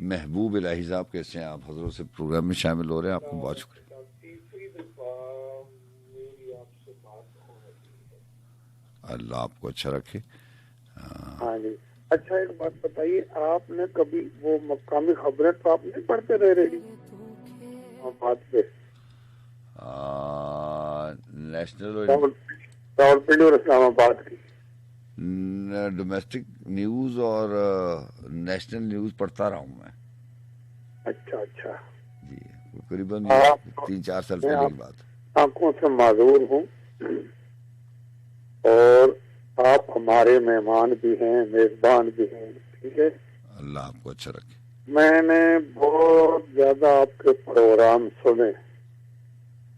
महबूब इलाही साहब कैसे हैं आप? हजरों से प्रोग्राम में शामिल हो रहे हैं, आपको बहुत शुक्रिया। तीसरी दफा मेरी आपसे बात हो रही है। अल्लाह आपको अच्छा रखे। हाँ जी। अच्छा एक बात बताइए, आपने कभी वो मकामी खबरें तो आप नहीं पढ़ते रह रही बात पे? नेशनल और रावलपिंडी और इस्लामाबाद की डोमेस्टिक न्यूज़ और नेशनल न्यूज़ पढ़ता रहा हूँ मैं। अच्छा अच्छा जी, करीबन आप- 3-4 साल पहले की बात। आंखों से माजूर हूँ और आप हमारे मेहमान भी हैं, मेजबान भी हैं, ठीक है। अल्लाह आपको अच्छा रखे। मैंने बहुत ज्यादा आपके प्रोग्राम सुने,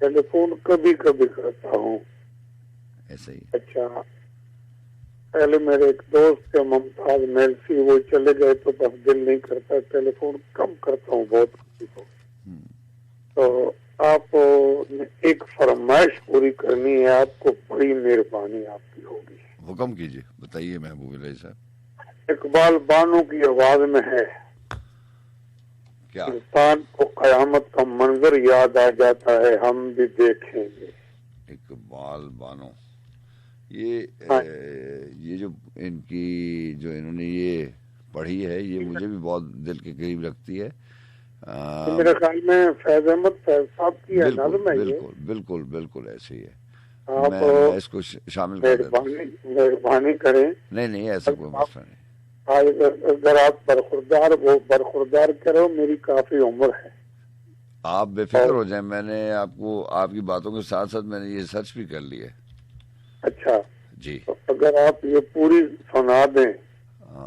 टेलीफोन कभी कभी करता हूँ। ऐसा ही। अच्छा, पहले मेरे एक दोस्त थे मुमताज मेलसी, वो चले गए तो बस दिल नहीं करता, टेलीफोन कम करता हूँ बहुत किसी को। तो आप एक फरमाइश पूरी करनी है, आपको बड़ी मेहरबानी आपकी होगी। हुक्म कीजिए, बताइए महबूब इलाही साहब। इकबाल बानो की आवाज में है, क्या? इंसान को कयामत का मंजर याद आ जाता है, हम भी देखेंगे। इकबाल बानो, ये हाँ। ये जो इनकी जो इन्होंने ये पढ़ी है, ये मुझे भी बहुत दिल के करीब लगती है। मेरे ख्याल में फैज अहमद फैज साहब की बिल्कुल नज़्म है ये। बिल्कुल बिल्कुल बिल्कुल ऐसे ही है। आप मैं इसको शामिल कर देता हूँ। मेहरबानी करें। नहीं, ऐसा कोई मसला नहीं। आज अगर आप बरखुरदार करो, मेरी काफी उम्र है। आप बेफिक्र हो जाएं, मैंने आपको आपकी बातों के साथ साथ मैंने ये सर्च भी कर लिया है। अच्छा जी। तो अगर आप ये पूरी सुना दें,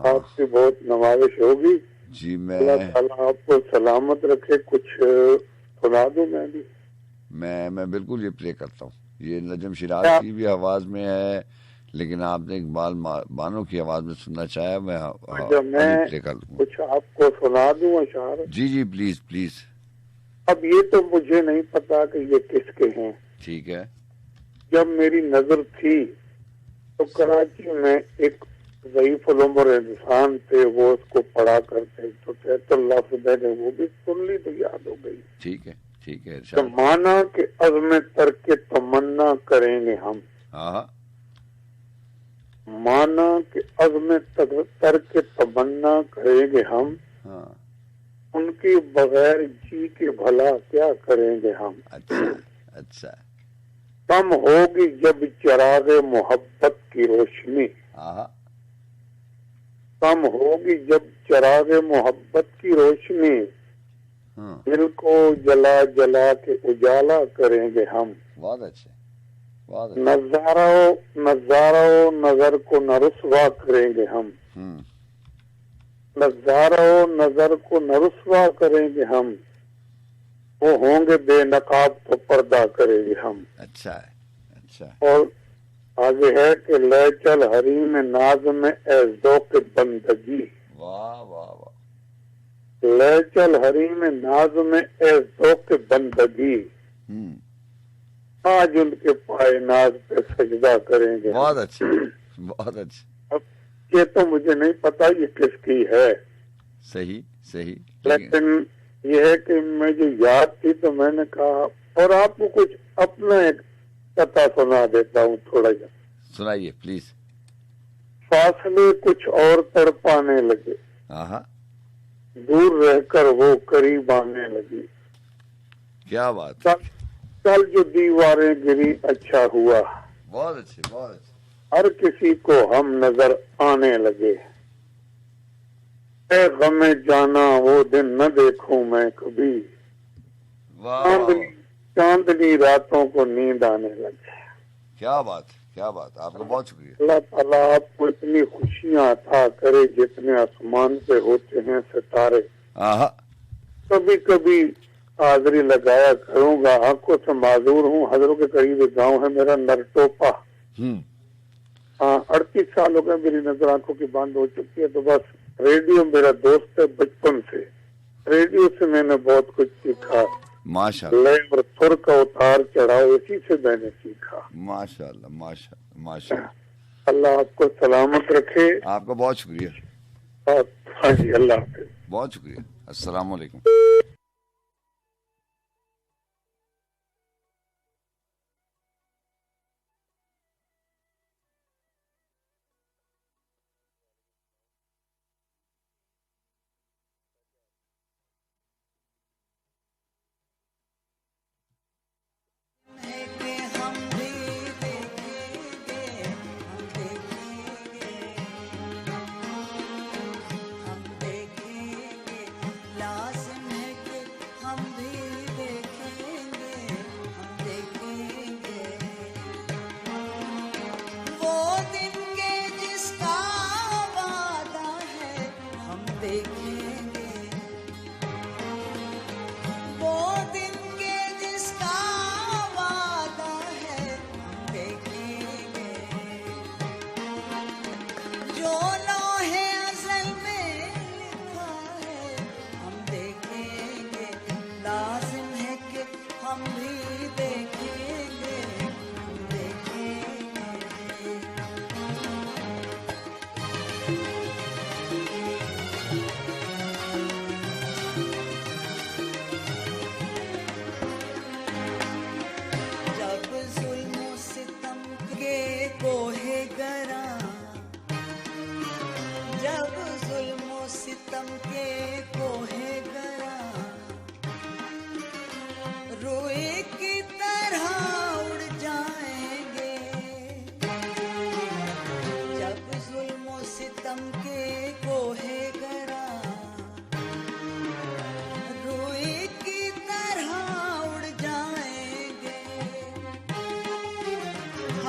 आपकी बहुत नवाजिश होगी। जी, अल्लाह ताला आपको सलामत रखे। कुछ सुना दूं मैं भी? मैं बिल्कुल ये प्ले करता हूँ। ये नजम शिराज की भी आवाज में है, लेकिन आपने इकबाल बानो की आवाज में सुनना चाहा, मैं प्ले कर दूंगा। कुछ आपको सुना दूं अशार? जी प्लीज प्लीज। अब ये तो मुझे नहीं पता कि ये किसके हैं। ठीक है। जब मेरी नजर थी तो कराची में एक ज़ईफ़ उल-उम्र इंसान थे, वो उसको पढ़ा करते, तो कहतुल्लाह से मैंने वो भी सुन ली तो याद हो गई। ठीक है तो माना कि अज़्म तरके तमन्ना करेंगे हम। हाँ। माना कि अज़्म तरके तमन्ना करेंगे हम। हाँ। उनके बगैर जी के भला क्या करेंगे हम। अच्छा। कम होगी जब चिराग मोहब्बत की रोशनी। कम होगी जब चिराग मोहब्बत की रोशनी। दिल को जला जला के उजाला करेंगे हम। बहुत अच्छे। नजारो नजर को न रुस्वा करेंगे हम। नजारो नजर को न रुस्वा करेंगे हम। वो होंगे बेनकाब तो पर्दा करेंगे हम। अच्छा। और आगे है कि ले चल हरी में नाज में ऐज़ो के बंदगी। वाह। ले चल हरी में नाज में ऐज़ो के बंदगी। आज उनके पाए नाज पे सजदा करेंगे। बहुत अच्छे। अब ये तो मुझे नहीं पता ये किसकी है। सही। लेकिन ये है कि मुझे याद थी तो मैंने कहा, और आपको कुछ अपना एक कथा सुना देता हूँ थोड़ा सा। सुनाइए प्लीज। फासले कुछ और तड़पाने लगे, दूर रहकर वो करीब आने लगी। क्या बात। कल जो दीवारें गिरी अच्छा हुआ। बहुत अच्छे। हर किसी को हम नजर आने लगे। ऐ गमे जाना वो दिन न देखूं मैं कभी। चांदनी रातों को नींद आने लगे। क्या बात। आपका बहुत शुक्रिया। अल्लाह ताला आपको इतनी खुशियां अता करे जितने आसमान पे होते हैं सितारे। कभी कभी हाजिरी लगाया करूंगा, आंखों से माजूर हूँ। हजरों के करीब एक गाँव है मेरा, नरटोपा। 38 साल हो गए मेरी नजर आंखों की बंद हो चुकी है। तो बस रेडियो मेरा दोस्त है बचपन से। रेडियो से मैंने बहुत कुछ सीखा। माशाअल्लाह। और सुर का उतार चढ़ाव इसी से मैंने सीखा। माशाअल्लाह। अल्लाह आपको सलामत रखे। आपका बहुत शुक्रिया। हाँ जी, अल्लाह हाफिज। बहुत शुक्रिया। अस्सलाम वालेकुम।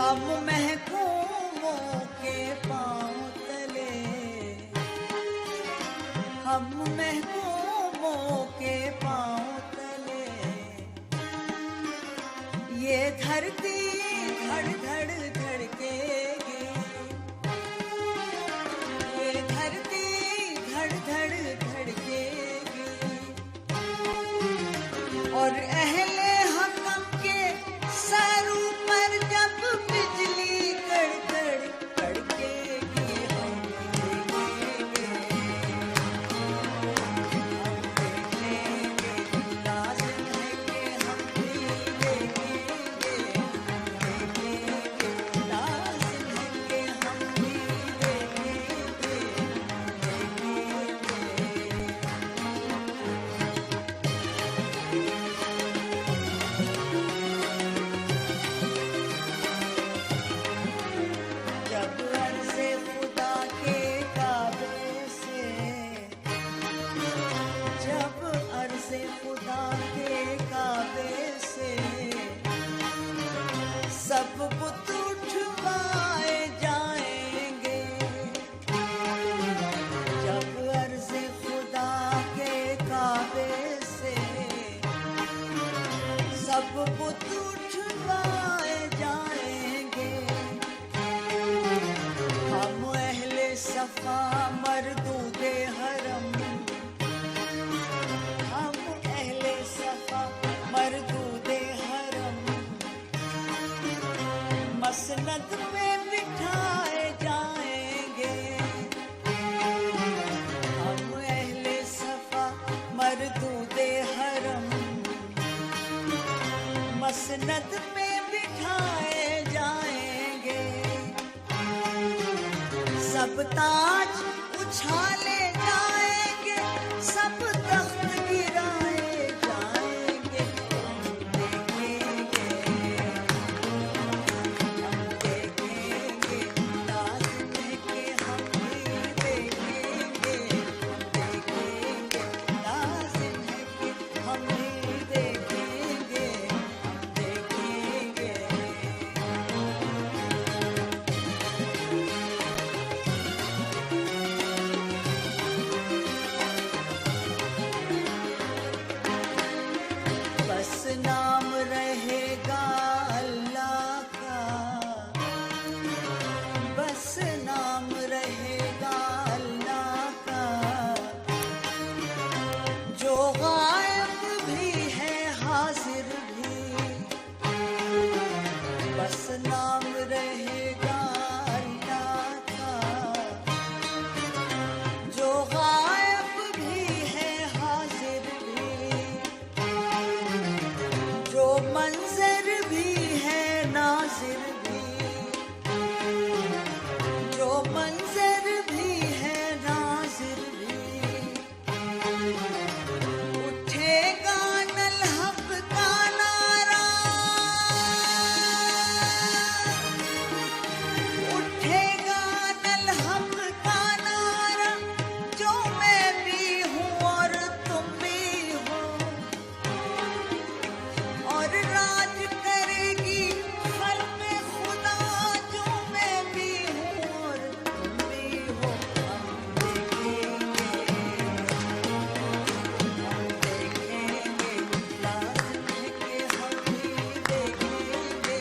हम महकूमों के पांव तले, हम महकूमों के पांव तले, ये धरती धड़ धड़ धड़केगी, ये धरती धड़ धड़ धड़केगी, और अहले हकम के सरों पर जब बिजली कड़कड़ कड़केगी, हम देखेंगे, लाज़िम है कि हम भी देखेंगे, लाज़िम है कि हम भी देखेंगे। जब अर्ज़े खुदा के काबे से, जब अर्ज़े खुदा के काबे से सब बुत उठवाए जाएंगे, जब अर्ज़े खुदा के काबे से सब बुत उठवाए जाएंगे, हम अहले सफा मरदूदे हरम, हम अहले सफा मरदूदे हरम, मसनद में बिठाए जाएंगे, हम अहले सफा मरदूदे हरम, मसनद में बिठाए जाएंगे, सब ताज उछाले जाएंगे, सब तख्त गिराए जाएंगे, हम देखेंगे, लाज़िम है कि हम भी देखेंगे, लाज़िम है कि हम भी देखेंगे, हम देखेंगे। बस नाम रहेगा अल्लाह का, बस नाम रहेगा अल्लाह का, जो गायब भी है हाजिर भी, बस नाम रहेगा अल्लाह का, जो गायब भी है हाजिर भी, जो मंजर भी है नाजिर भी, जो मंजर भी है नाजिर भी, उठेगा नल हक का नारा, उठेगा नल हक का नारा, जो मैं भी हूँ और तुम भी हो, और राज करेगी खल्क़ खुदा, जो मैं भी हूँ और तुम भी हो, हम देखेंगे, लाज़िम है कि हम भी देखेंगे,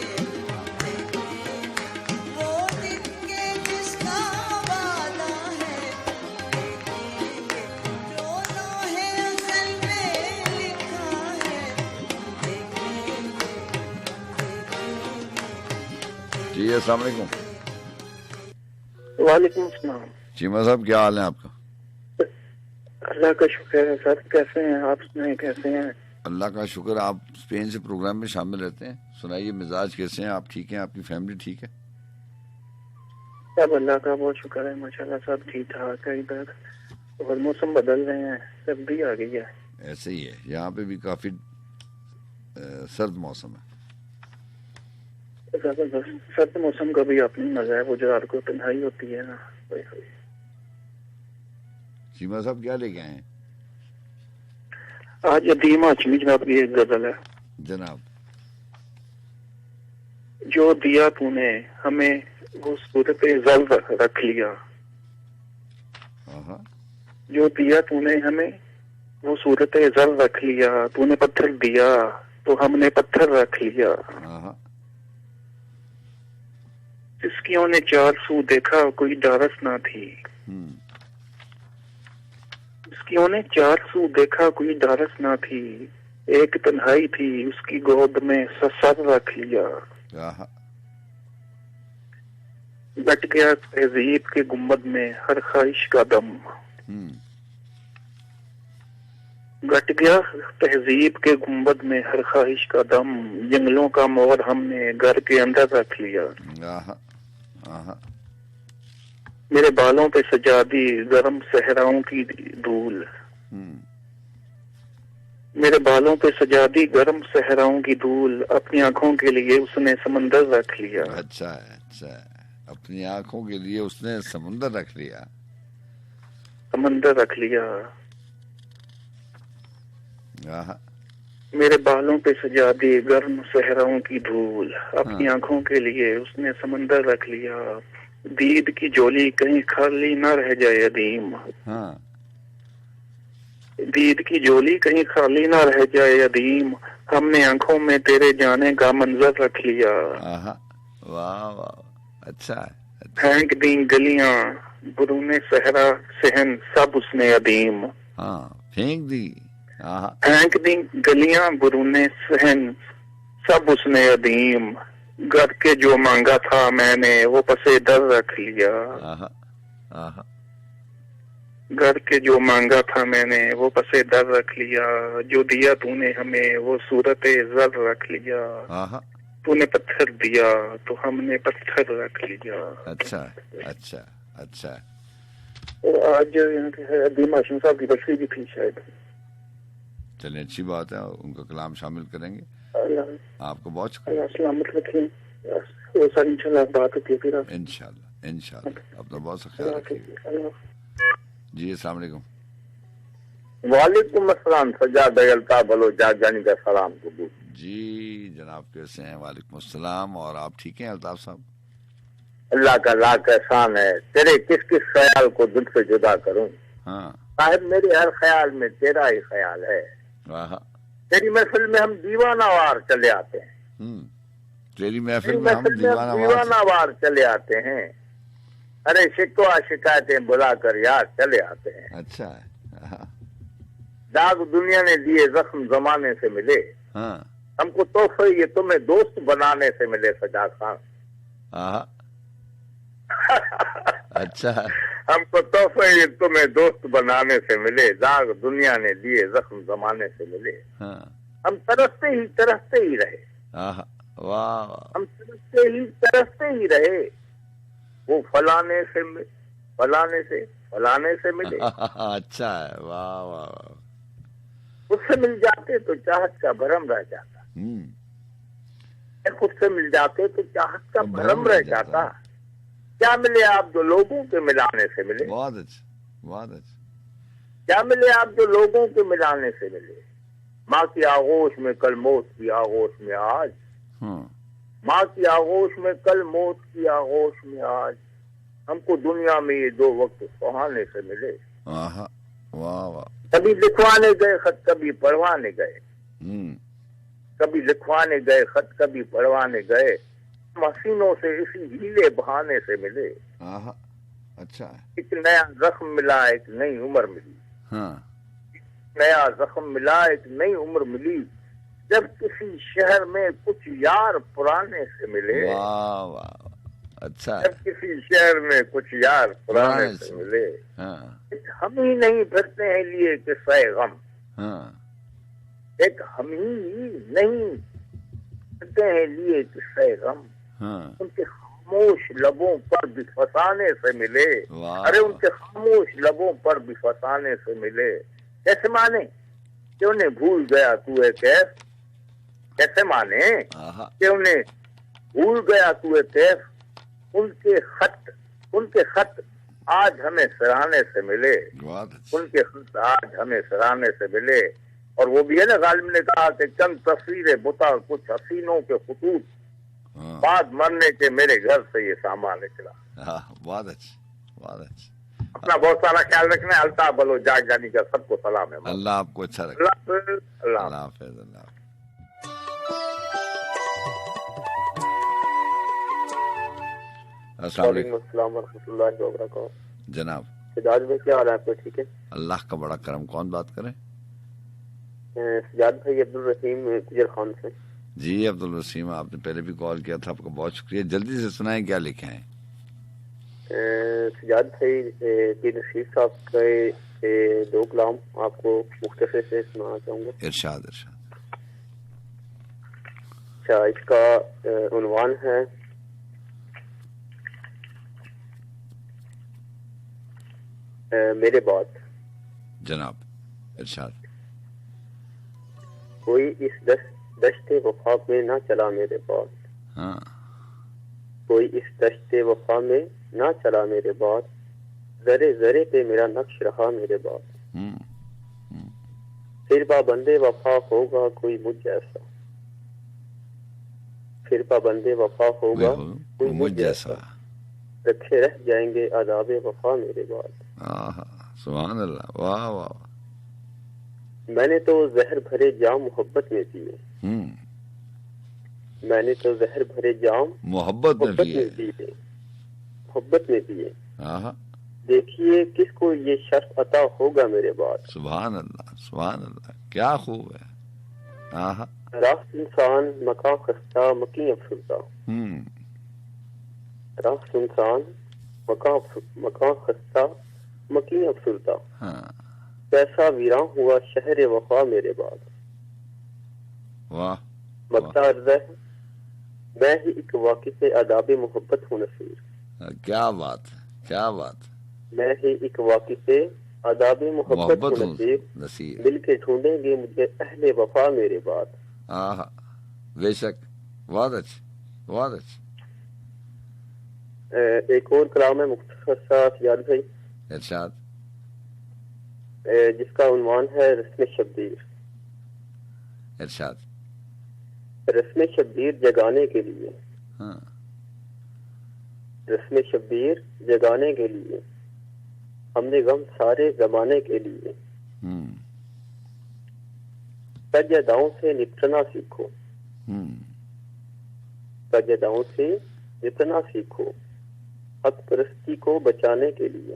वो दिन के जिसका वादा है, देखेंगे, जो लोहे अज़ल में लिखा है, देखेंगे। जी अस्सलाम वालेकुम। वालेकुम अस्सलाम। चीमा साहब क्या हाल है आपका? अल्लाह का शुक्र है सर, कैसे हैं आप? सुनाए कैसे हैं? अल्लाह का शुक्र। आप स्पेन से प्रोग्राम में शामिल रहते हैं, सुनाइए मिजाज कैसे हैं? आप ठीक हैं? आपकी फैमिली ठीक है? सब अल्लाह का बहुत शुक्र है, माशाल्लाह सब ठीक ठाक है इधर, और मौसम बदल रहे हैं, सर्दी आ गई है। ऐसे ही है, यहाँ पे भी काफी सर्द मौसम है। जबरदस्त सर्द मौसम का भी अपनी मजा है, वो जो रात को तन्हाई होती है ना। चीमा साहब क्या लेके आए हैं? आज अदीम हाशमी जनाब की एक गजल है। जनाब जो दिया तूने हमें वो सूरत जल रख लिया। हाँ, जो दिया तूने हमें वो सूरत जल रख लिया। तूने पत्थर दिया तो हमने पत्थर रख लिया। हाँ, जिसकियों ने चार सू देखा कोई डारस ना थी। जिसकियों ने चार सू देखा कोई डारस ना थी। एक तन्हाई थी उसकी गोद में सर रख लिया। हाँ, बट गया तहजीब के गुम्बद में हर ख्वाहिश का दम। घट गया तहजीब के गुम्बद में हर ख्वाहिश का दम। जंगलों का मोर हमने घर के अंदर रख लिया। मेरे बालों पे सजा दी गरम सहराओं की धूल। मेरे बालों पे सजा दी गरम सहराओं की धूल। अपनी आंखों के लिए उसने समंदर रख लिया। अच्छा है, अच्छा है। अपनी आंखों के लिए उसने समुंदर रख लिया। समंदर रख लिया। हाँ, मेरे बालों पे सजा दी गर्म सहराओं की धूल। अपनी आंखों के लिए उसने समंदर रख लिया। दीद की झोली कहीं खाली ना रह जाए अदीम। हाँ, दीद की झोली कहीं खाली ना रह जाए अदीम। हमने आंखों में तेरे जाने का मंजर रख लिया। वाह वाह, अच्छा है, अच्छा। फेंक दी गलियां बुरूने सहरा सहन सब उसने अदीम। हाँ, फेंक दी। फेंक दी गलियां बुरूने सहन सब उसने अदीम। घर के जो मांगा था मैंने वो पसे दर रख लिया। घर के जो मांगा था मैंने वो पसे दर रख लिया। जो दिया तूने हमें वो सूरत जर रख लिया। तूने पत्थर दिया तो हमने पत्थर रख लिया। अच्छा, अच्छा, अच्छा। और आज अदीम हाशिम साहब की बरसी भी थी शायद। चलिए, अच्छी बात है, उनका कलाम शामिल करेंगे। आपको बहुत शुक्रिया। सलामत रखिए। वो सारी इंशाल्लाह बात होती है फिर। इंशाल्लाह, इंशाल्लाह। अपना बहुत सा ख्याल रखिए। जी, अस्सलाम वालेकुम। वालेकुम अस्सलाम। सजाद अयल्ता बलोचा जानी का सलाम कबूल। जी जनाब, कैसे हैं? वालेकुम अस्सलाम। और आप ठीक हैं अल्ताफ साहब? अल्लाह का लाख एहसान है। तेरे किस किस ख्याल को दिल से जुदा करूं। हाँ साहिब, मेरे हर ख्याल में तेरा ही ख्याल है। तेरी महफिल में हम दीवानावार चले आते हैं। तेरी महफिल में हम दीवानावार चले आते हैं। अरे शिकवा शिकायतें बुलाकर यार चले आते हैं। अच्छा है। दाग दुनिया ने दिए जख्म जमाने से मिले। हमको तोहफे ये तुम्हें दोस्त बनाने से मिले सजाद खान। अच्छा है। हमको तोहफे ये तुम्हें दोस्त बनाने से मिले। दाग दुनिया ने दिए जख्म जमाने से मिले। हम तरसते ही रहे। वाह। हम तरसते ही रहे। वो फलाने से मिले। अच्छा है। वाह वाह। उससे मिल जाते तो चाहत का भरम रह जाता। खुद से मिल जाते तो चाहत का भरम रह जाता। क्या मिले आप जो लोगों के मिलाने से मिले। बहुत अच्छा, बहुत अच्छा। क्या मिले आप जो लोगों के मिलाने से मिले। माँ की आगोश में कल मौत की आगोश में आज। माँ की आगोश में कल मौत की आगोश में आज। हमको दुनिया में ये दो वक्त सुहाने से मिले। वाह वाह। कभी लिखवाने गए खत कभी पढ़वाने गए। कभी लिखवाने गए खत कभी पढ़वाने गए। मशीनों से इसी हीले बहाने से मिले। अच्छा। एक नया जख्म मिला एक नई उम्र मिली। नया जख्म मिला एक नई उम्र मिली। जब किसी शहर में कुछ यार पुराने से मिले। वाह वाह। अच्छा। जब किसी शहर में कुछ यार पुराने से मिले। हम ही नहीं फिरते हैं लिए किस्सा गम। एक हम ही नहीं फिरते हैं लिए किस्सा गम। उनके खामोश लबों पर भी फसाने से मिले। अरे उनके खामोश लबों पर भी फसाने से मिले। कैसे माने कि उन्हें भूल गया तू है कैफ। कैसे माने कि उन्हें भूल गया तू है कैफ। उनके खत आज हमें सराहने से मिले। उनके खत आज हमें सराहने से मिले। और वो भी है ना, गालिब ने कहा कि चंद तस्वीरें बुता कुछ हसीनों के खुतूत। बाद मरने के मेरे घर से ये सामान निकला। बहुत अच्छी, बहुत अच्छी। अपना बहुत सारा ख्याल रखना है। अल्ताफ बलो जाग जानी का सबको सलाम है। अल्लाह आपको अच्छा रखे। अल्लाह हाफिज। अल्लाह। अस्सलाम वालेकुम जनाब। सिजाद भाई क्या हाल है आपको? ठीक है, अल्लाह का बड़ा करम। कौन बात करें? सिजाद भाई अब्दुल रहीम गुजर खान से। जी अब्दुल रसीम, आपने पहले भी कॉल किया था, आपका बहुत शुक्रिया। जल्दी से सुनाएं क्या लिखे हैं। सिजाद भाई पीर नसीर साहब के दो कलाम आपको मुख्तसर से सुनाना चाहूंगा। इरशाद इरशाद। अच्छा, इसका उन्वान है मेरे बाद। जनाब इरशाद। कोई इस दश्ते वफा में ना चला मेरे बाद। हाँ। कोई इस दश्ते वफा में ना चला मेरे बाद, जरे जरे पे मेरा नक्श रहा मेरे बाद। फिर पाबंदे वफा होगा कोई मुझ जैसा, फिर पाबंदे वफा होगा कोई मुझ जैसा, रखे रह जाएंगे आदाबे वफा मेरे बाद। सुभान अल्लाह, वाह वाह। मैंने तो जहर भरे जाम मोहब्बत में पिए, मैंने तो जहर भरे जाम मोहब्बत में पिए, मोहब्बत में पिए। देखिए किसको ये शर्फ अता होगा मेरे बाद। सुभान अल्लाह, सुभान अल्लाह, क्या खूब है। रास्त इंसान मकान खस्ता मकी अफसुदा, रास्त इंसान मकान खस्ता मकी अफसुदा, कैसा वीरान हुआ शहर वफा मेरे बाद। वाह। मक्ता अर्ज़ है मैं ही एक वाकिफ़ आदाब मोहब्बत हूँ नसीर। क्या बात है, क्या बात। मैं ही एक वाकिफ़ आदाब मोहब्बत हूँ नसीर, मिल के ढूंढेंगे मुझे अहले वफा मेरे बाद। बेशक, बहुत अच्छी, बहुत अच्छी। एक और कलाम है मुख्तसर सा सियाद भाई। इरशाद। जिसका उन्वान है रस्म शब्बीर। इरशाद। रस्म शब्बीर जगाने के लिए, रस्म शब्बीर जगाने के लिए, हमने गम सारे जमाने के लिए। सजदाओं से निपटना सीखो, सजदाओं से निपटना सीखो, हक परस्ती को बचाने के लिए।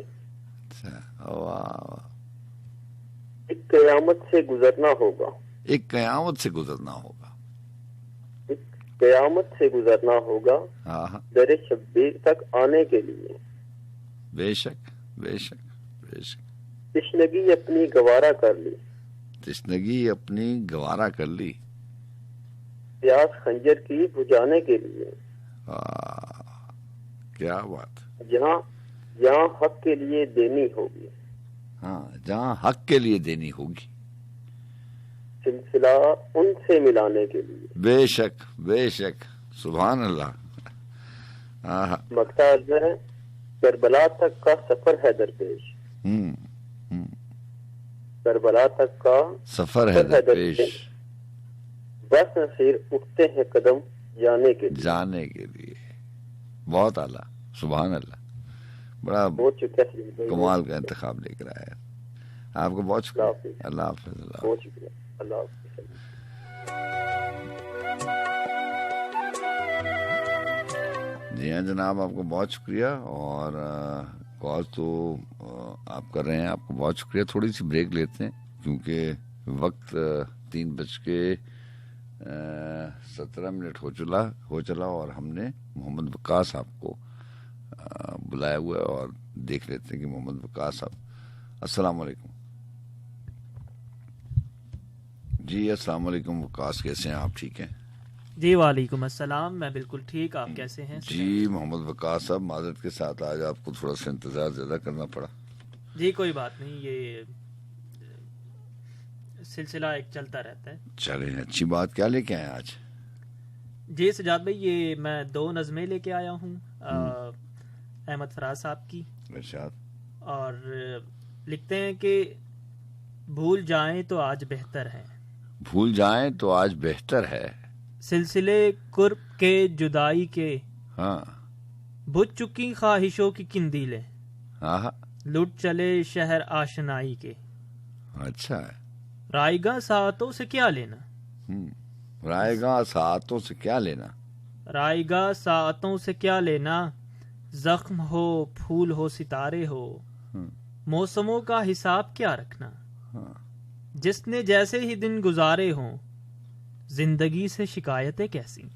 एक कयामत से गुजरना होगा, एक कयामत से गुजरना होगा, एक कयामत से गुजरना होगा दरे शब्बीर तक आने के लिए। बेशक, बेशक, बेशक। तिश्नगी अपनी गवारा कर ली, तिश्नगी अपनी गवारा कर ली, प्यास खंजर की बुझाने के लिए। क्या बात। जहाँ जहाँ हक के लिए देनी होगी, जहाँ हक के लिए देनी होगी, सिलसिला उनसे मिलाने के लिए। बेशक, बेशक, सुभान अल्लाह। मक्ता अर्ज़ है करबला तक का सफर है दरपेश, करबला तक का सफर है दरपेश, बस नसीर उठते हैं कदम जाने के लिए। बहुत आला, सुभान अल्लाह। बड़ा कमाल का इंतखाब लेकर आया। आपको बहुत शुक्रिया। अल्लाह हाफ़िज़। बहुत शुक्रिया। अल्लाह हाफ़िज़। जी हाँ जनाब, आपको बहुत शुक्रिया। और कॉल तो आप कर रहे हैं, आपको बहुत शुक्रिया। थोड़ी सी ब्रेक लेते हैं क्योंकि वक्त 3:17 हो चला और हमने मोहम्मद वकास साहब को बुलाया हुआ है और देख लेते हैं कि मोहम्मद वकास साहब। अस्सलाम वालेकुम जी। अस्सलाम वालेकुम वकास, कैसे हैं आप? ठीक हैं जी। वालेकुम अस्सलाम, मैं बिल्कुल ठीक। आप कैसे हैं? जी मोहम्मद वकास साहब, माजरत के साथ आज आपको थोड़ा सा इंतजार ज्यादा करना पड़ा। जी कोई बात नहीं, ये सिलसिला एक चलता रहता है। चलें, अच्छी बात। क्या लेके आए आज? जी सजाद भाई, ये मैं 2 नज़में लेके आया हूँ अहमद फराज साहब की। और लिखते हैं कि भूल जाएं तो आज बेहतर है, भूल जाएं तो आज बेहतर है, सिलसिले कुर्ब के जुदाई के हाँ बुझ चुकी ख्वाहिशों की किंदीलें, हाँ लुट चले शहर आशनाई के। अच्छा है। रायगा सातों से क्या लेना, रायगा सातों से क्या लेना, रायगा सातों से क्या लेना, जख्म हो फूल हो सितारे हो, मौसमों का हिसाब क्या रखना। जिसने जैसे ही दिन गुजारे हों, जिंदगी से शिकायतें कैसी।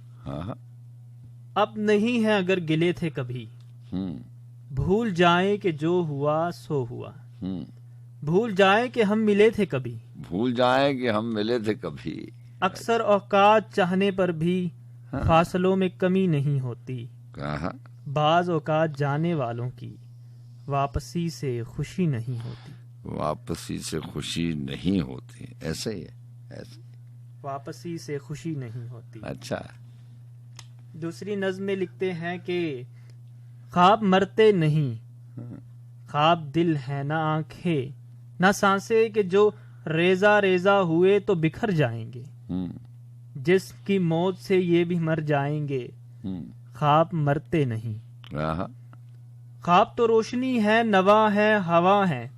अब नहीं है अगर गिले थे कभी, भूल जाए कि जो हुआ सो हुआ। भूल जाए कि हम मिले थे कभी, भूल जाए कि हम मिले थे कभी। अक्सर औकात चाहने पर भी फासलों में कमी नहीं होती। बाज औकात जाने वालों की वापसी से खुशी नहीं होती। वापसी से खुशी नहीं होती, ऐसे ही है, ऐसे वापसी से खुशी नहीं होती। अच्छा। दूसरी नज़्म में लिखते हैं कि ख्वाब मरते नहीं, ख्वाब दिल है ना आंखें ना सांसें, कि जो रेजा रेजा हुए तो बिखर जाएंगे, जिसकी मौत से ये भी मर जाएंगे। ख्वाब मरते नहीं। ख्वाब तो रोशनी है, नवा है, हवा है,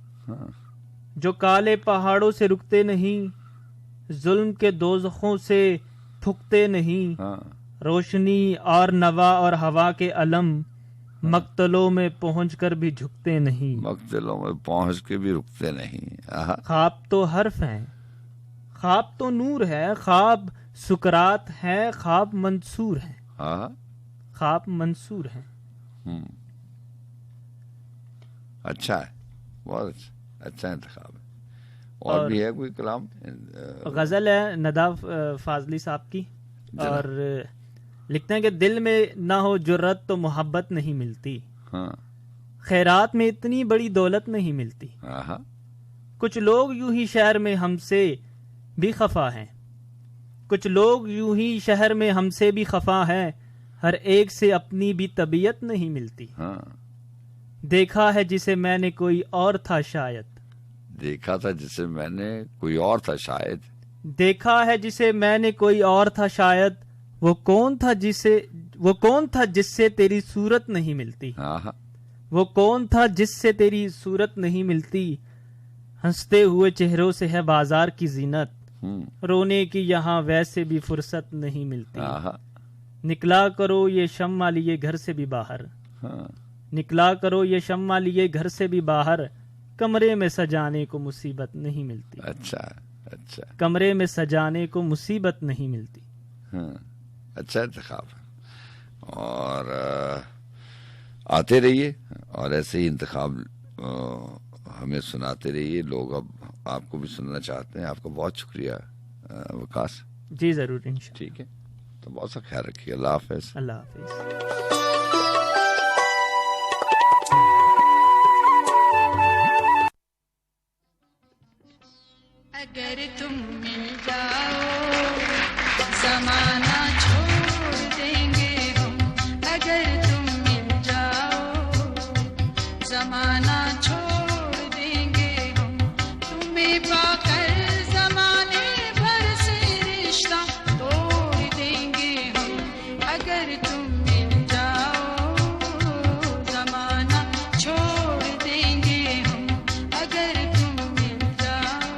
जो काले पहाड़ों से रुकते नहीं, जुल्म के दोज़खों से थुकते नहीं। रोशनी और नवा और हवा के अलम मक्तलों में पहुंचकर भी झुकते नहीं, मक्तलों में पहुंच के भी रुकते नहीं। ख्वाब तो हर्फ है, ख्वाब तो नूर है, ख्वाब सुकरात है, ख्वाब मंसूर है। ख्वाब मंसूर है। अच्छा है, बहुत अच्छा इंतखाब है। और भी है कोई कलाम? गजल है नदाफ फाजली साहब की, और लिखते हैं कि दिल में ना हो जुर्रत तो मोहब्बत नहीं मिलती। खैरात में इतनी बड़ी दौलत नहीं मिलती। कुछ लोग यूं ही शहर में हमसे भी खफा हैं, कुछ लोग यूं ही शहर में हमसे भी खफा हैं, हर एक से अपनी भी तबीयत नहीं मिलती। देखा है जिसे मैंने कोई और था शायद, देखा था जिसे मैंने कोई और था शायद, देखा है जिसे मैंने कोई और था शायद, वो कौन था जिससे तेरी सूरत नहीं मिलती। वो कौन था जिससे तेरी सूरत नहीं मिलती। हंसते हुए चेहरों से है बाजार की जीनत, रोने की यहाँ वैसे भी फुर्सत नहीं मिलती। निकला करो ये शम्मा लिए घर से भी बाहर, निकला करो ये शम्मा लिए घर से भी बाहर, कमरे में सजाने को मुसीबत नहीं मिलती। अच्छा अच्छा, कमरे में सजाने को मुसीबत नहीं मिलती। अच्छा इंतखाब है। और आते रहिए और ऐसे ही इंतखाब हमें सुनाते रहिए। लोग अब आपको भी सुनना चाहते हैं। आपका बहुत शुक्रिया वकास जी। जरूर इंशाअल्लाह। ठीक है, तो बहुत सा ख्याल रखिए। अल्लाह हाफिज। अल्लाह हाफिज। अगर तुम मिल जाओ ज़माना छोड़ देंगे हम, अगर तुम मिल जाओ ज़माना छोड़ देंगे हम, तुम्हें पाकर ज़माने भर से रिश्ता तोड़ देंगे हम। अगर तुम मिल जाओ ज़माना छोड़ देंगे हम, अगर तुम मिल जाओ।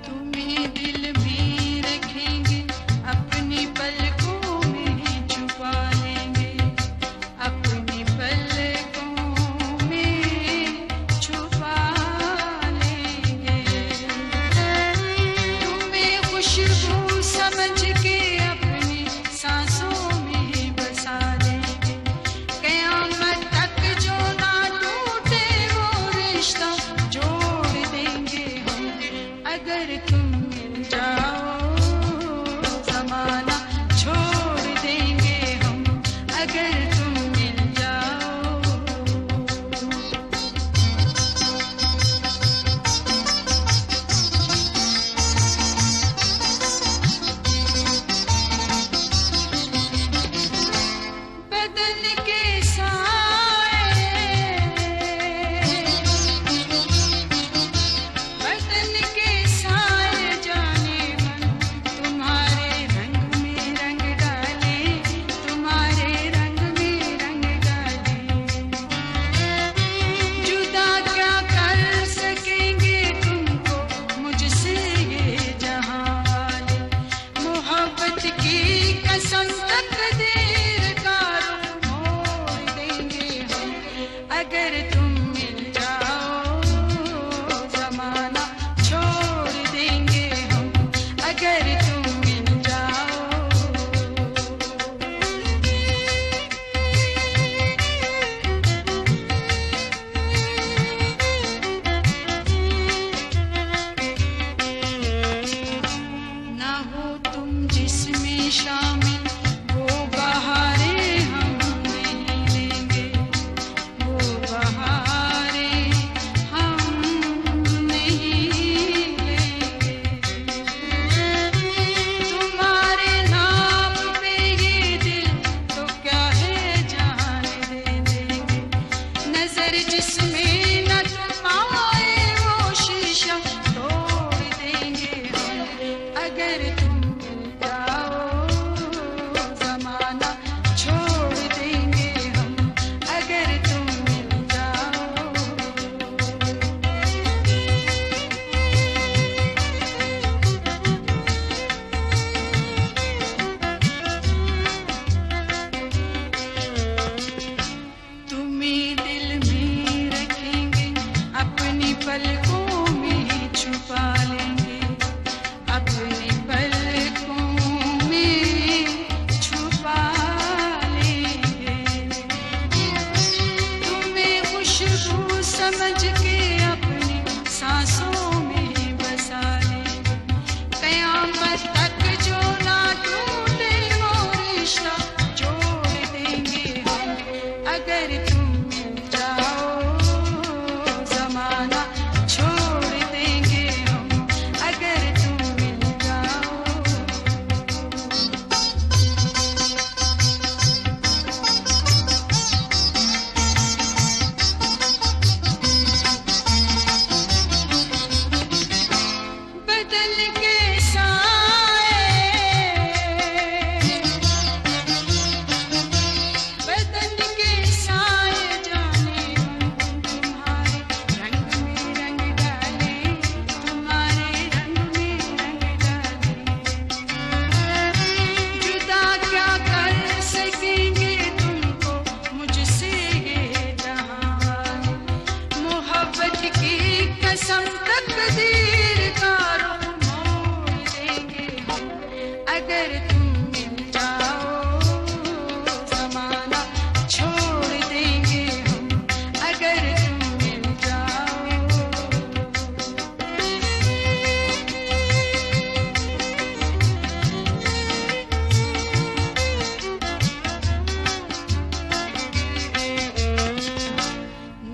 तुम्हें दिल में रखेंगे, अपनी पलकों में छुपा लेंगे, अपनी पलकों अगर तुम मिल जाओ जमाना छोड़ देंगे हम अगर तुम मिल जाओ ना हो तुम जिसमें शामिल वो बहारें हम नहीं लेंगे वो बहारें हम नहीं लेंगे तुम्हारे नाम पे ये दिल तो क्या है जान दे देंगे नजर जिसमें न तुम आए वो शीशा तोड़ देंगे हम अगर तुम मिल जाओ जमाना छोड़ देंगे हम अगर तुम मिल जाओ तुम्हें दिल में रखेंगे अपनी पलकों में छुपा लेंगे अपनी पलकों में छुपा लेंगे तुम्हें खुशबू समझ के अपनी सांसों में बसा लेंगे कयामत तक जो ना टूटे वो रिश्ता जोड़ देंगे हम अगर तुम मिल जाओ जमाना छोड़ देंगे हम अगर तुम मिल जाओ बदल के साए बदल के साए जाने हम तुम्हारे रंग में रंग डाले तुम्हारे रंग में रंग डाले जुदा क्या कर सकेंगे तुमको मुझसे ये जहां मोहब्बत की कसम तकदीर का रुख मोड़ देंगे हम अगर तुम मिल जाओ जमाना छोड़ देंगे हम अगर तुम मिल जाओ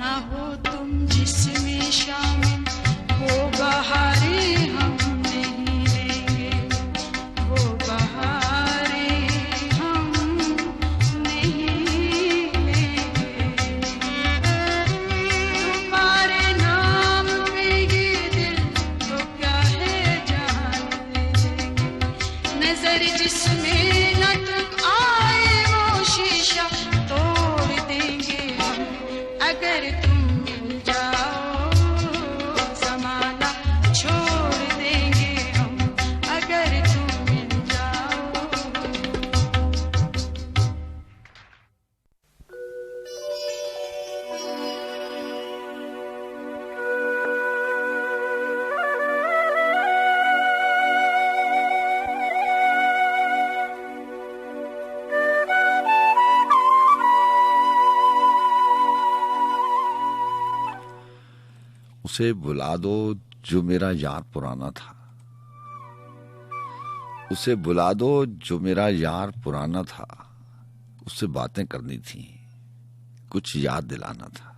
ना हो तुम जिसमें शामिल वो बहारें हम नहीं लेंगे वो बहारें हम नहीं लेंगे तुम्हारे नाम पे ये दिल तो क्या है जान दे देंगे नजर जिसमें न तुम आए वो शीशा तोड़ देंगे हम अगर तुम मिल जाओ जमाना छोड़ देंगे हम अगर तुम मिल जाओ उसे बुला दो जो मेरा यार पुराना था उसे बुला दो जो मेरा यार पुराना था उससे बातें करनी थी कुछ याद दिलाना था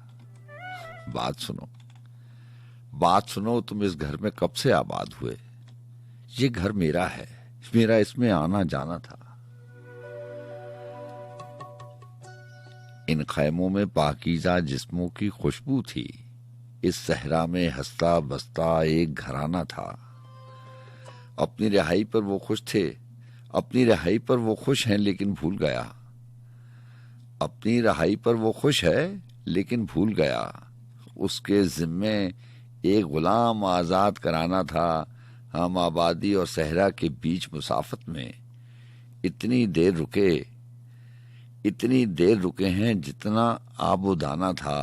बात सुनो तुम इस घर में कब से आबाद हुए ये घर मेरा है मेरा इसमें आना जाना था इन खैमों में पाकीज़ा जिस्मों की खुशबू थी इस सहरा में हंसता बसता एक घराना था अपनी रिहाई पर वो खुश थे अपनी रिहाई पर वो खुश हैं लेकिन भूल गया अपनी रिहाई पर वो खुश है लेकिन भूल गया उसके जिम्मे एक गुलाम आजाद कराना था हम आबादी और सहरा के बीच मुसाफत में इतनी देर रुके इतनी देर रुके हैं जितना आबो दाना था।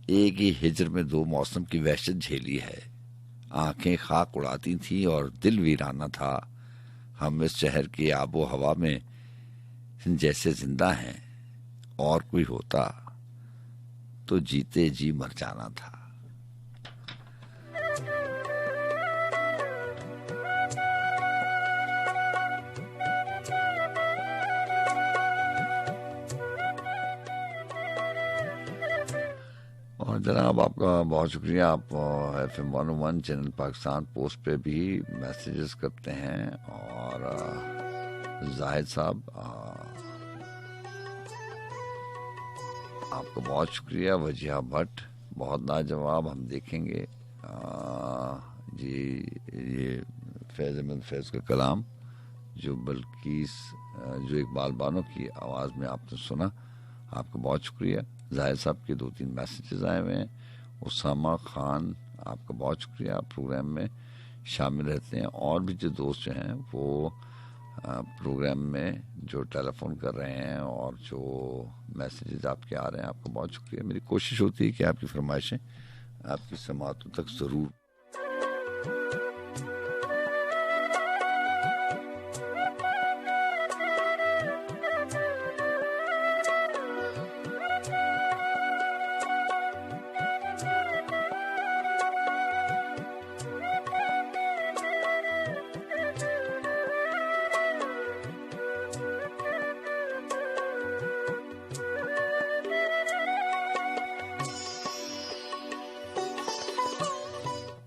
एक ही हिजर में 2 मौसम की वहशत झेली है। आंखें खाक उड़ाती थी और दिल वीराना था। हम इस शहर की आबो हवा में जैसे जिंदा हैं। और कोई होता तो जीते जी मर जाना था। और जनाब आपका बहुत शुक्रिया। आप FM 101 चैनल पाकिस्तान पोस्ट पे भी मैसेजेस करते हैं। और जाहिद साहब आपका बहुत शुक्रिया। वजिहा भट्ट बहुत लाजवाब, हम देखेंगे। जी ये फैज़ अहमद फैज़ का कलाम जो बल्कीस जो इकबाल बानो की आवाज़ में आपने सुना, आपका बहुत शुक्रिया। जाहिद साहब के 2-3 मैसेजेस आए हुए हैं। उसामा खान आपका बहुत शुक्रिया, आप प्रोग्राम में शामिल रहते हैं। और भी जो दोस्त जो हैं वो प्रोग्राम में जो टेलीफोन कर रहे हैं और जो मैसेजेस आपके आ रहे हैं, आपका बहुत शुक्रिया। मेरी कोशिश होती है कि आपकी फरमाइशें आपकी समातों तक ज़रूर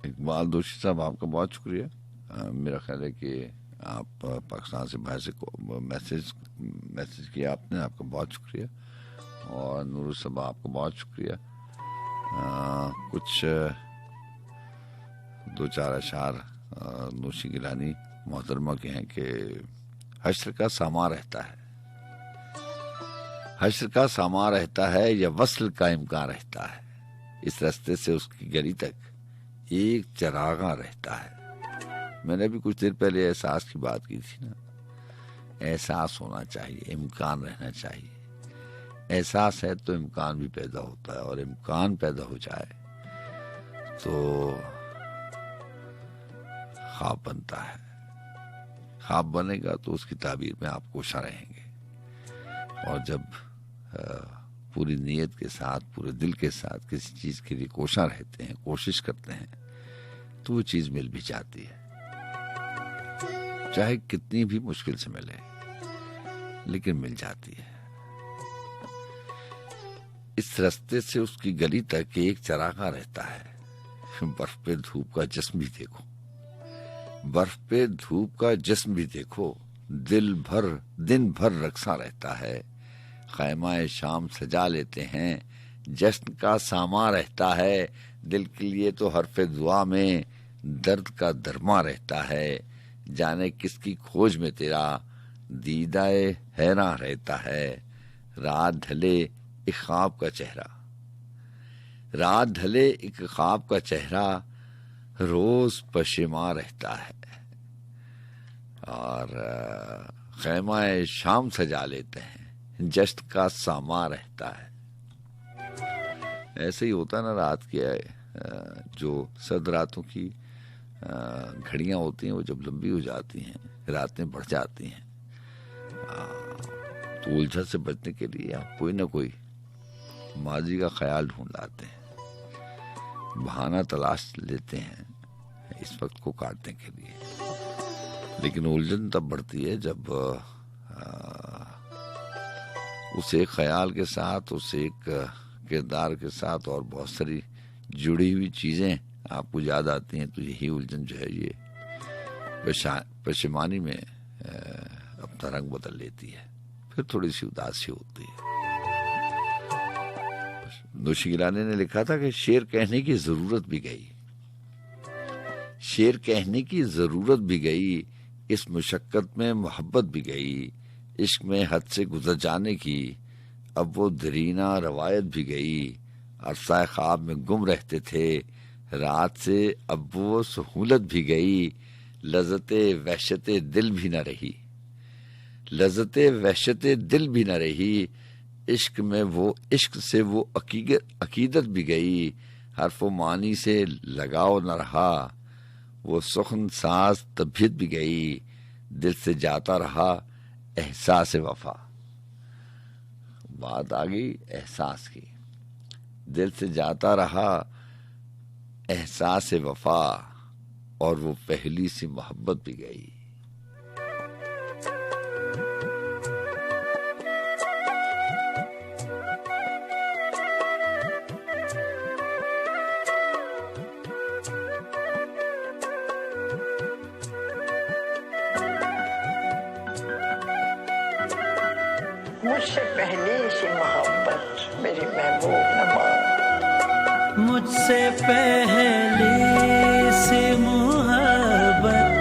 इकबाल दोषी साहब आपका बहुत शुक्रिया। मेरा ख्याल है कि आप पाकिस्तान से बाहर से मैसेज किया आपने, आपका बहुत शुक्रिया। और नूर साहब आपका बहुत शुक्रिया। कुछ 2-4 अशार नूशी गिलानी मोहतरमा के हैं कि हश्र का सामा रहता है, हश्र का सामा रहता है या वस्ल का इम्कान रहता है। इस रास्ते से उसकी गली तक एक चरागा रहता है। मैंने भी कुछ देर पहले एहसास की बात की थी ना। एहसास होना चाहिए, इम्कान रहना चाहिए। एहसास है तो इम्कान भी पैदा होता है, और इम्कान पैदा हो जाए तो ख्वाब बनता है। ख्वाब बनेगा तो उसकी ताबीर में आप कोशा रहेंगे। और जब पूरी नीयत के साथ, पूरे दिल के साथ किसी चीज के लिए कोशा रहते हैं, कोशिश करते हैं, तो वो चीज मिल भी जाती है, चाहे कितनी भी मुश्किल से मिले, लेकिन मिल जाती है। इस रास्ते से उसकी गली तक एक चरागा रहता है। बर्फ पे धूप का जिस्म भी देखो, बर्फ पे धूप का जिस्म भी देखो, दिन भर रक्सा रहता है। खैमाए शाम सजा लेते हैं, जश्न का सामा रहता है। दिल के लिए तो हरफे दुआ में दर्द का दरमा रहता है। जाने किसकी खोज में तेरा दीदाए हैरान रहता है। रात ढले एक ख्वाब का चेहरा, रात ढले एक ख्वाब का चेहरा, रोज पशेमा रहता है। और खैमाए शाम सजा लेते हैं, जश्न का सामा रहता है। ऐसे ही होता ना, रात की जो सर्द रातों की घड़ियां होती हैं, वो जब लंबी हो जाती हैं, रातें बढ़ जाती हैं, तो उलझन से बचने के लिए आप कोई ना कोई माजी का ख्याल ढूंढ लाते हैं, बहाना तलाश लेते हैं इस वक्त को काटने के लिए। लेकिन उलझन तब बढ़ती है जब उस एक ख्याल के साथ, उस एक किरदार के साथ और बहुत सारी जुड़ी हुई चीजें आपको याद आती हैं, तो यही उलझन जो है ये पशेमानी में अपना रंग बदल लेती है, फिर थोड़ी सी उदासी होती है। नौशी गिलानी ने लिखा था कि शेर कहने की जरूरत भी गई, शेर कहने की जरूरत भी गई, इस मुशक्कत में मोहब्बत भी गई, इश्क में हद से गुजर जाने की अब वो दरीना रवायत भी गई। अरसा ख्वाब में गुम रहते थे, रात से अब वो सहूलत भी गई, लज़्ज़ते वहशते दिल भी न रही, लज़्ज़ते वहशते दिल भी न रही, इश्क में वो इश्क से वो अकीदत भी गई, हर्फ मानी से लगाव न रहा, वो सुखन साज तबीयत भी गई, दिल से जाता रहा एहसास वफा। बात आ गई एहसास की, दिल से जाता रहा एहसास वफा, और वो पहली सी मोहब्बत भी गई। मुझसे पहले से मोहब्बत मेरे महबूब न मान, मुझसे पहले से मोहब्बत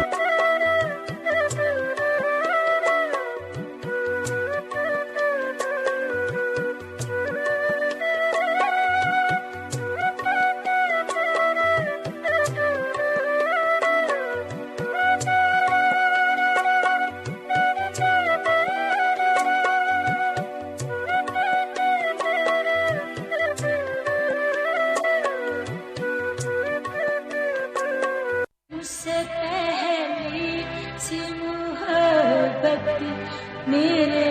मेरे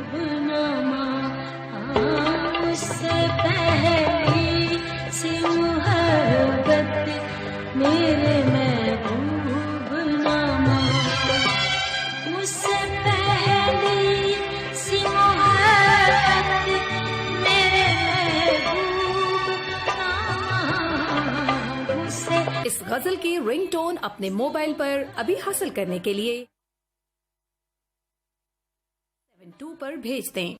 महबूब नामा, उससे पहली सी मोहब्बत मेरे महबूब नामा, मुझसे पहली सी मोहब्बत मेरे महबूब नामा, उससे। इस गजल की रिंगटोन अपने मोबाइल पर अभी हासिल करने के लिए 72 पर भेज दें।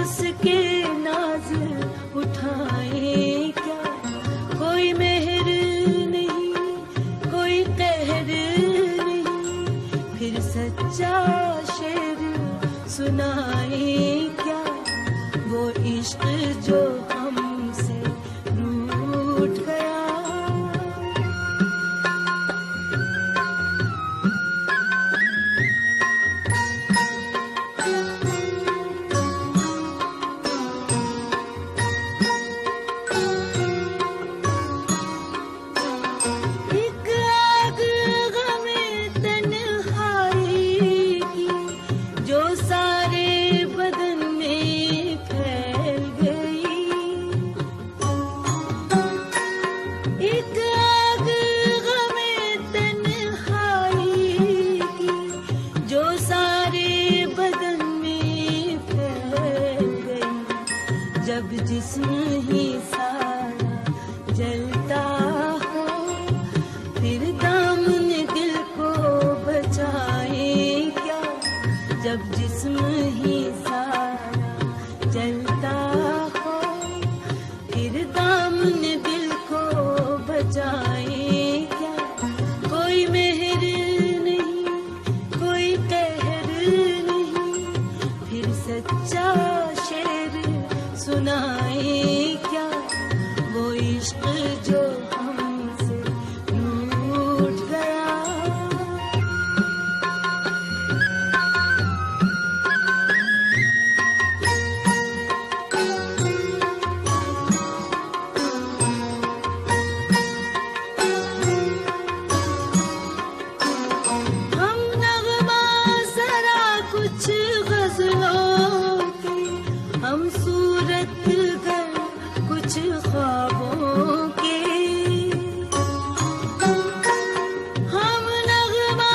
उसके नाज उठाए क्या, कोई मेहर नहीं कोई कहर नहीं, फिर सच्चा शेर सुनाए क्या, वो इश्क जो हमसे रूठ गया। एक आग गमे तन्हाई की जो सारे बदन में फैल गई, एक आग गमे तन्हाई की जो सारे बदन में फैल गई, जब जिस्म ही सारा जलता हो, फिर दामन दिल को बचाए क्या, जब जिस्म ही सारा जलता हो, फिर दामन दिल को बचाए क्या, कोई मेहर नहीं कोई कहर नहीं, फिर सच्चा शेर सुनाए क्या, वो इश्क जो हमसे रूठ गया। हम नगमा जरा कुछ गजलों की, हम सूरत गर कुछ ख्वाबों के, हम नगमा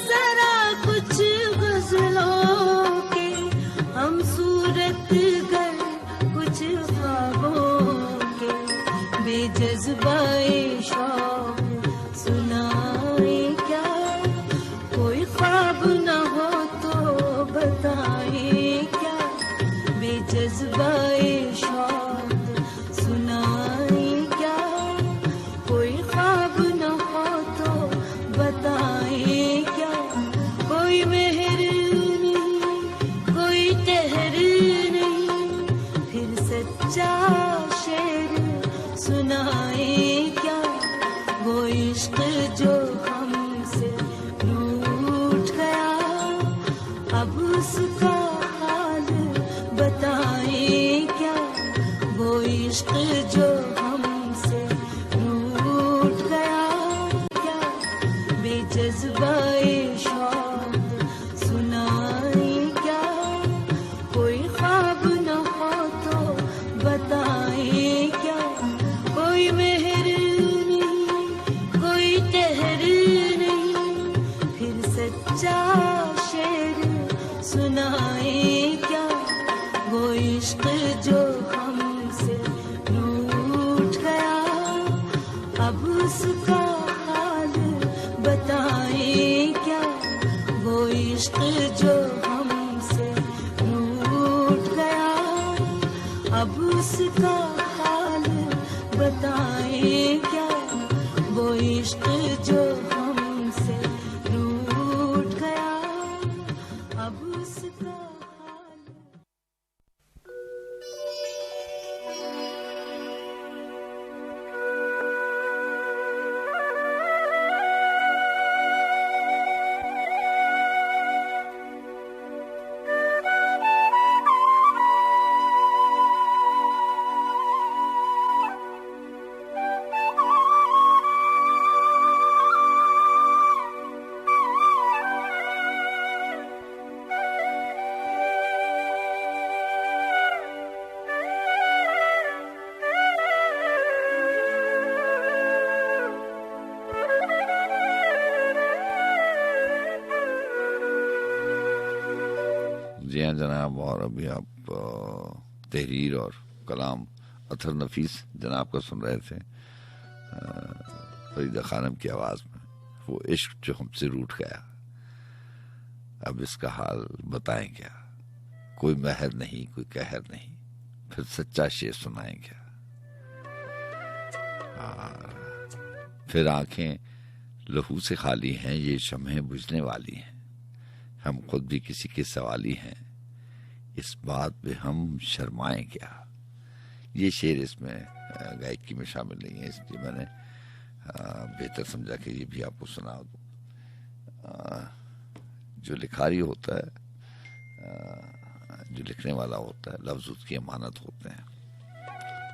जरा कुछ गजलों के, हम सूरत गर कुछ ख्वाबों के, बेजज़्बाए शौक सुनाए क्या, कोई ख्वाब न हो तो बताए क्या, बेजज़्बाए शौक सुनाए क्या, कोई ख्वाब न हो तो बताए क्या, कोई मेहर नहीं कोई कहर नहीं, फिर सच्चा शेर सुनाए क्या, वो इश्क जो हमसे रूठ गया, अब उसका हाल बताए क्या, वो इश्क जो हमसे रूठ गया क्या, बेजज़्बाए शौक सुनाए क्या, कोई ख्वाब न हो तो बताए क्या, कोई मेहर नहीं कोई कहर नहीं, फिर सच्चा शेर सुनाए क्या, वो इश्क जो हमसे रूठ गया, अब उसका हाल बताए क्या, वो इश्क जो हमसे रूठ गया, अब उसका हाल बताए क्या, वो इश्क जो हमसे रूठ गया, अब उसका हाल। जी हाँ जनाब, और अभी आप तहरीर और कलाम अथर नफीस जनाब का सुन रहे थे फरीदा खानम की आवाज में। वो इश्क जो हमसे रूठ गया, अब इसका हाल बताएं क्या, कोई महर नहीं, कोई कहर नहीं, फिर सच्चा शेर सुनाएंगे। फिर आंखें लहू से खाली हैं, ये शम्हें बुझने वाली हैं, हम खुद भी किसी के सवाली हैं, इस बात पे हम शर्माएं क्या। ये शेर इसमें गायकी में शामिल नहीं है, इसलिए मैंने बेहतर समझा कि ये भी आपको सुना दूं। जो लिखारी होता है, जो लिखने वाला होता है, लफ्ज उसकी अमानत होते हैं।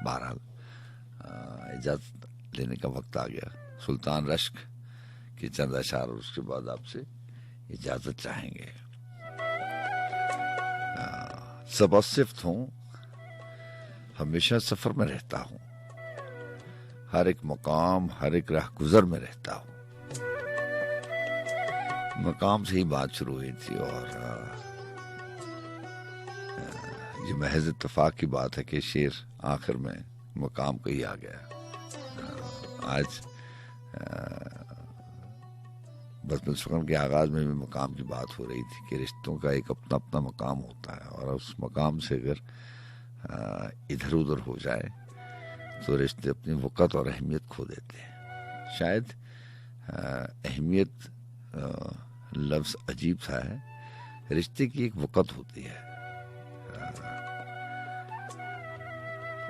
बहरहाल इजाजत लेने का वक्त आ गया। सुल्तान रश्क के चंद अशार और उसके बाद आपसे इजाजत चाहेंगे। सबा सिफ्त हूं, हमेशा सफर में रहता हूं, हर एक मकाम हर एक राह गुजर में रहता हूं। मकाम से ही बात शुरू हुई थी और ये महज इत्तेफाक की बात है कि शेर आखिर में मकाम का ही आ गया। आज बचपन सुखन के आगाज में भी मकाम की बात हो रही थी कि रिश्तों का एक अपना अपना मकाम होता है और उस मकाम से अगर इधर उधर हो जाए तो रिश्ते अपनी वक़्त और अहमियत खो देते हैं। शायद अहमियत लफ्ज़ अजीब सा है, रिश्ते की एक वक़्त होती है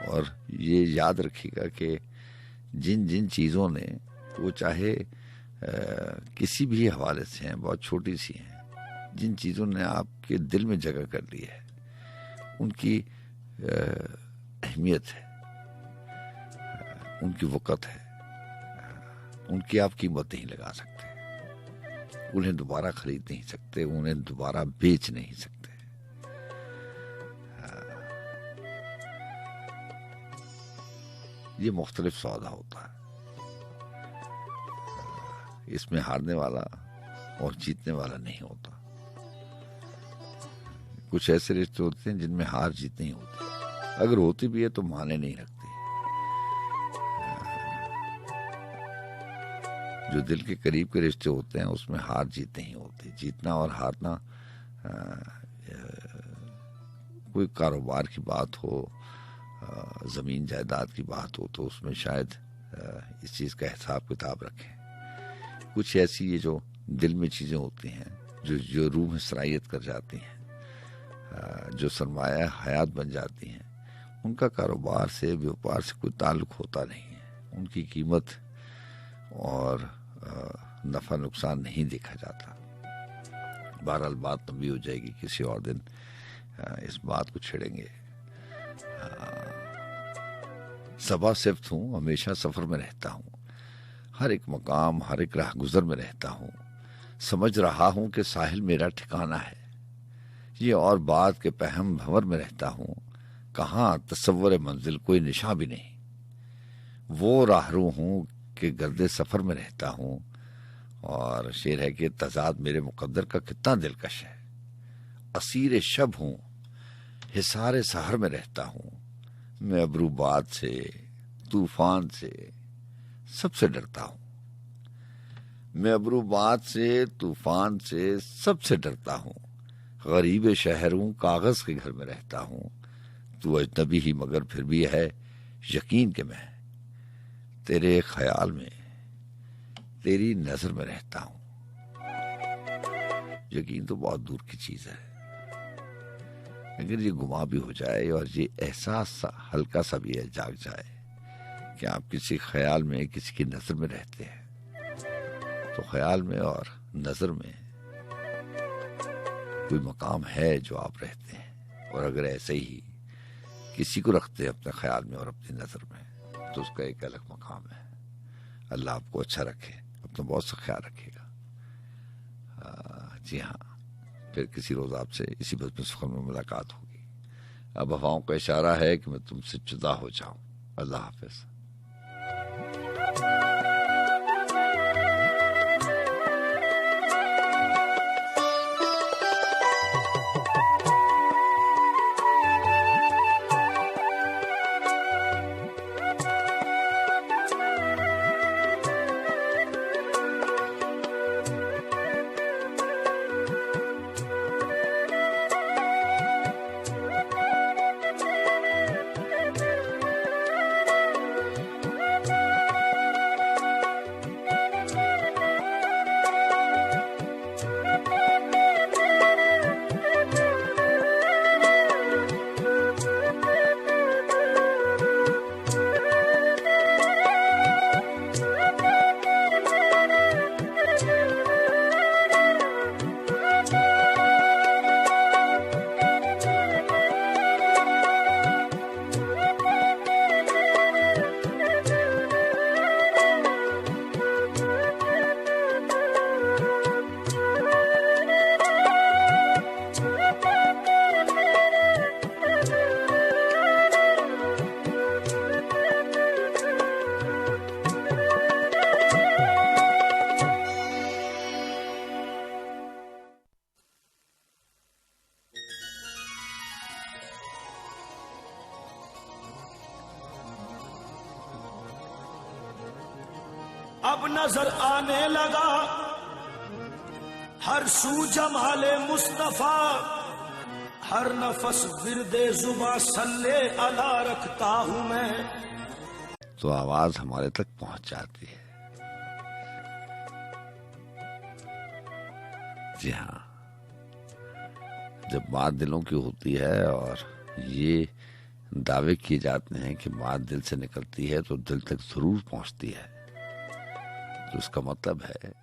और ये याद रखिएगा कि जिन जिन चीज़ों ने, वो चाहे किसी भी हवाले से हैं, बहुत छोटी सी हैं, जिन चीज़ों ने आपके दिल में जगह कर ली है, उनकी अहमियत है, उनकी वक़्त है, उनकी आप कीमत नहीं लगा सकते, उन्हें दोबारा खरीद नहीं सकते, उन्हें दोबारा बेच नहीं सकते। ये मुख्तलिफ सौदा होता है, इसमें हारने वाला और जीतने वाला नहीं होता। कुछ ऐसे रिश्ते होते हैं जिनमें हार जीत नहीं होती, अगर होती भी है तो माने नहीं रखती। जो दिल के करीब के रिश्ते होते हैं उसमें हार जीत नहीं होती। जीतना और हारना, कोई कारोबार की बात हो, ज़मीन जायदाद की बात हो, तो उसमें शायद इस चीज़ का हिसाब किताब रखें। कुछ ऐसी ये जो दिल में चीज़ें होती हैं जो रूह में सरायत कर जाती हैं, जो सरमाया हयात बन जाती हैं, उनका कारोबार से, व्यापार से कोई ताल्लुक होता नहीं है। उनकी कीमत और नफ़ा नुकसान नहीं देखा जाता। बहरहाल बात लंबी हो जाएगी, किसी और दिन इस बात को छेड़ेंगे। सबा सिफ्त हूँ, हमेशा सफ़र में रहता हूँ, हर एक मकाम हर एक राह गुजर में रहता हूँ, समझ रहा हूँ कि साहिल मेरा ठिकाना है, ये और बात के पहम भंवर में रहता हूँ, कहाँ तसव्वुर मंजिल कोई निशान भी नहीं, वो राहरू हूँ कि गर्दे सफ़र में रहता हूँ। और शेर है कि तजाद मेरे मुकद्दर का कितना दिलकश है, असीर शब हूँ, हिसारे सहर में रहता हूँ, मैं अबरूबाद से, तूफान से सबसे डरता हूँ, मैं अबरूबाद से, तूफान से सबसे डरता हूँ, गरीब शहर हूँ, कागज के घर में रहता हूँ, तू अजनबी ही मगर फिर भी है यकीन कि मैं तेरे ख्याल में, तेरी नजर में रहता हूँ। यकीन तो बहुत दूर की चीज है, अगर ये गुमा भी हो जाए और ये एहसास हल्का सा भी है जाग जाए कि आप किसी ख्याल में, किसी की नजर में रहते हैं, तो ख्याल में और नजर में कोई मकाम है जो आप रहते हैं। और अगर ऐसे ही किसी को रखते हैं अपने ख्याल में और अपनी नजर में, तो उसका एक अलग मकाम है। अल्लाह आपको अच्छा रखे, अपना बहुत सा ख्याल रखिएगा। जी हाँ, फिर किसी रोज आपसे इसी बचपन सुखन में मुलाकात होगी। अब हवाओं का इशारा है कि मैं तुमसे जुदा हो जाऊं। अल्लाह हाफिज। अब नजर आने लगा हर सू जमाले मुस्तफा, हर नफस विरदे जुबा सल्ले अला रखता हूँ मैं। तो आवाज हमारे तक पहुंच जाती है। जी हाँ, जब बात दिलों की होती है और ये दावे किए जाते हैं कि बात दिल से निकलती है तो दिल तक जरूर पहुंचती है, तो इसका मतलब है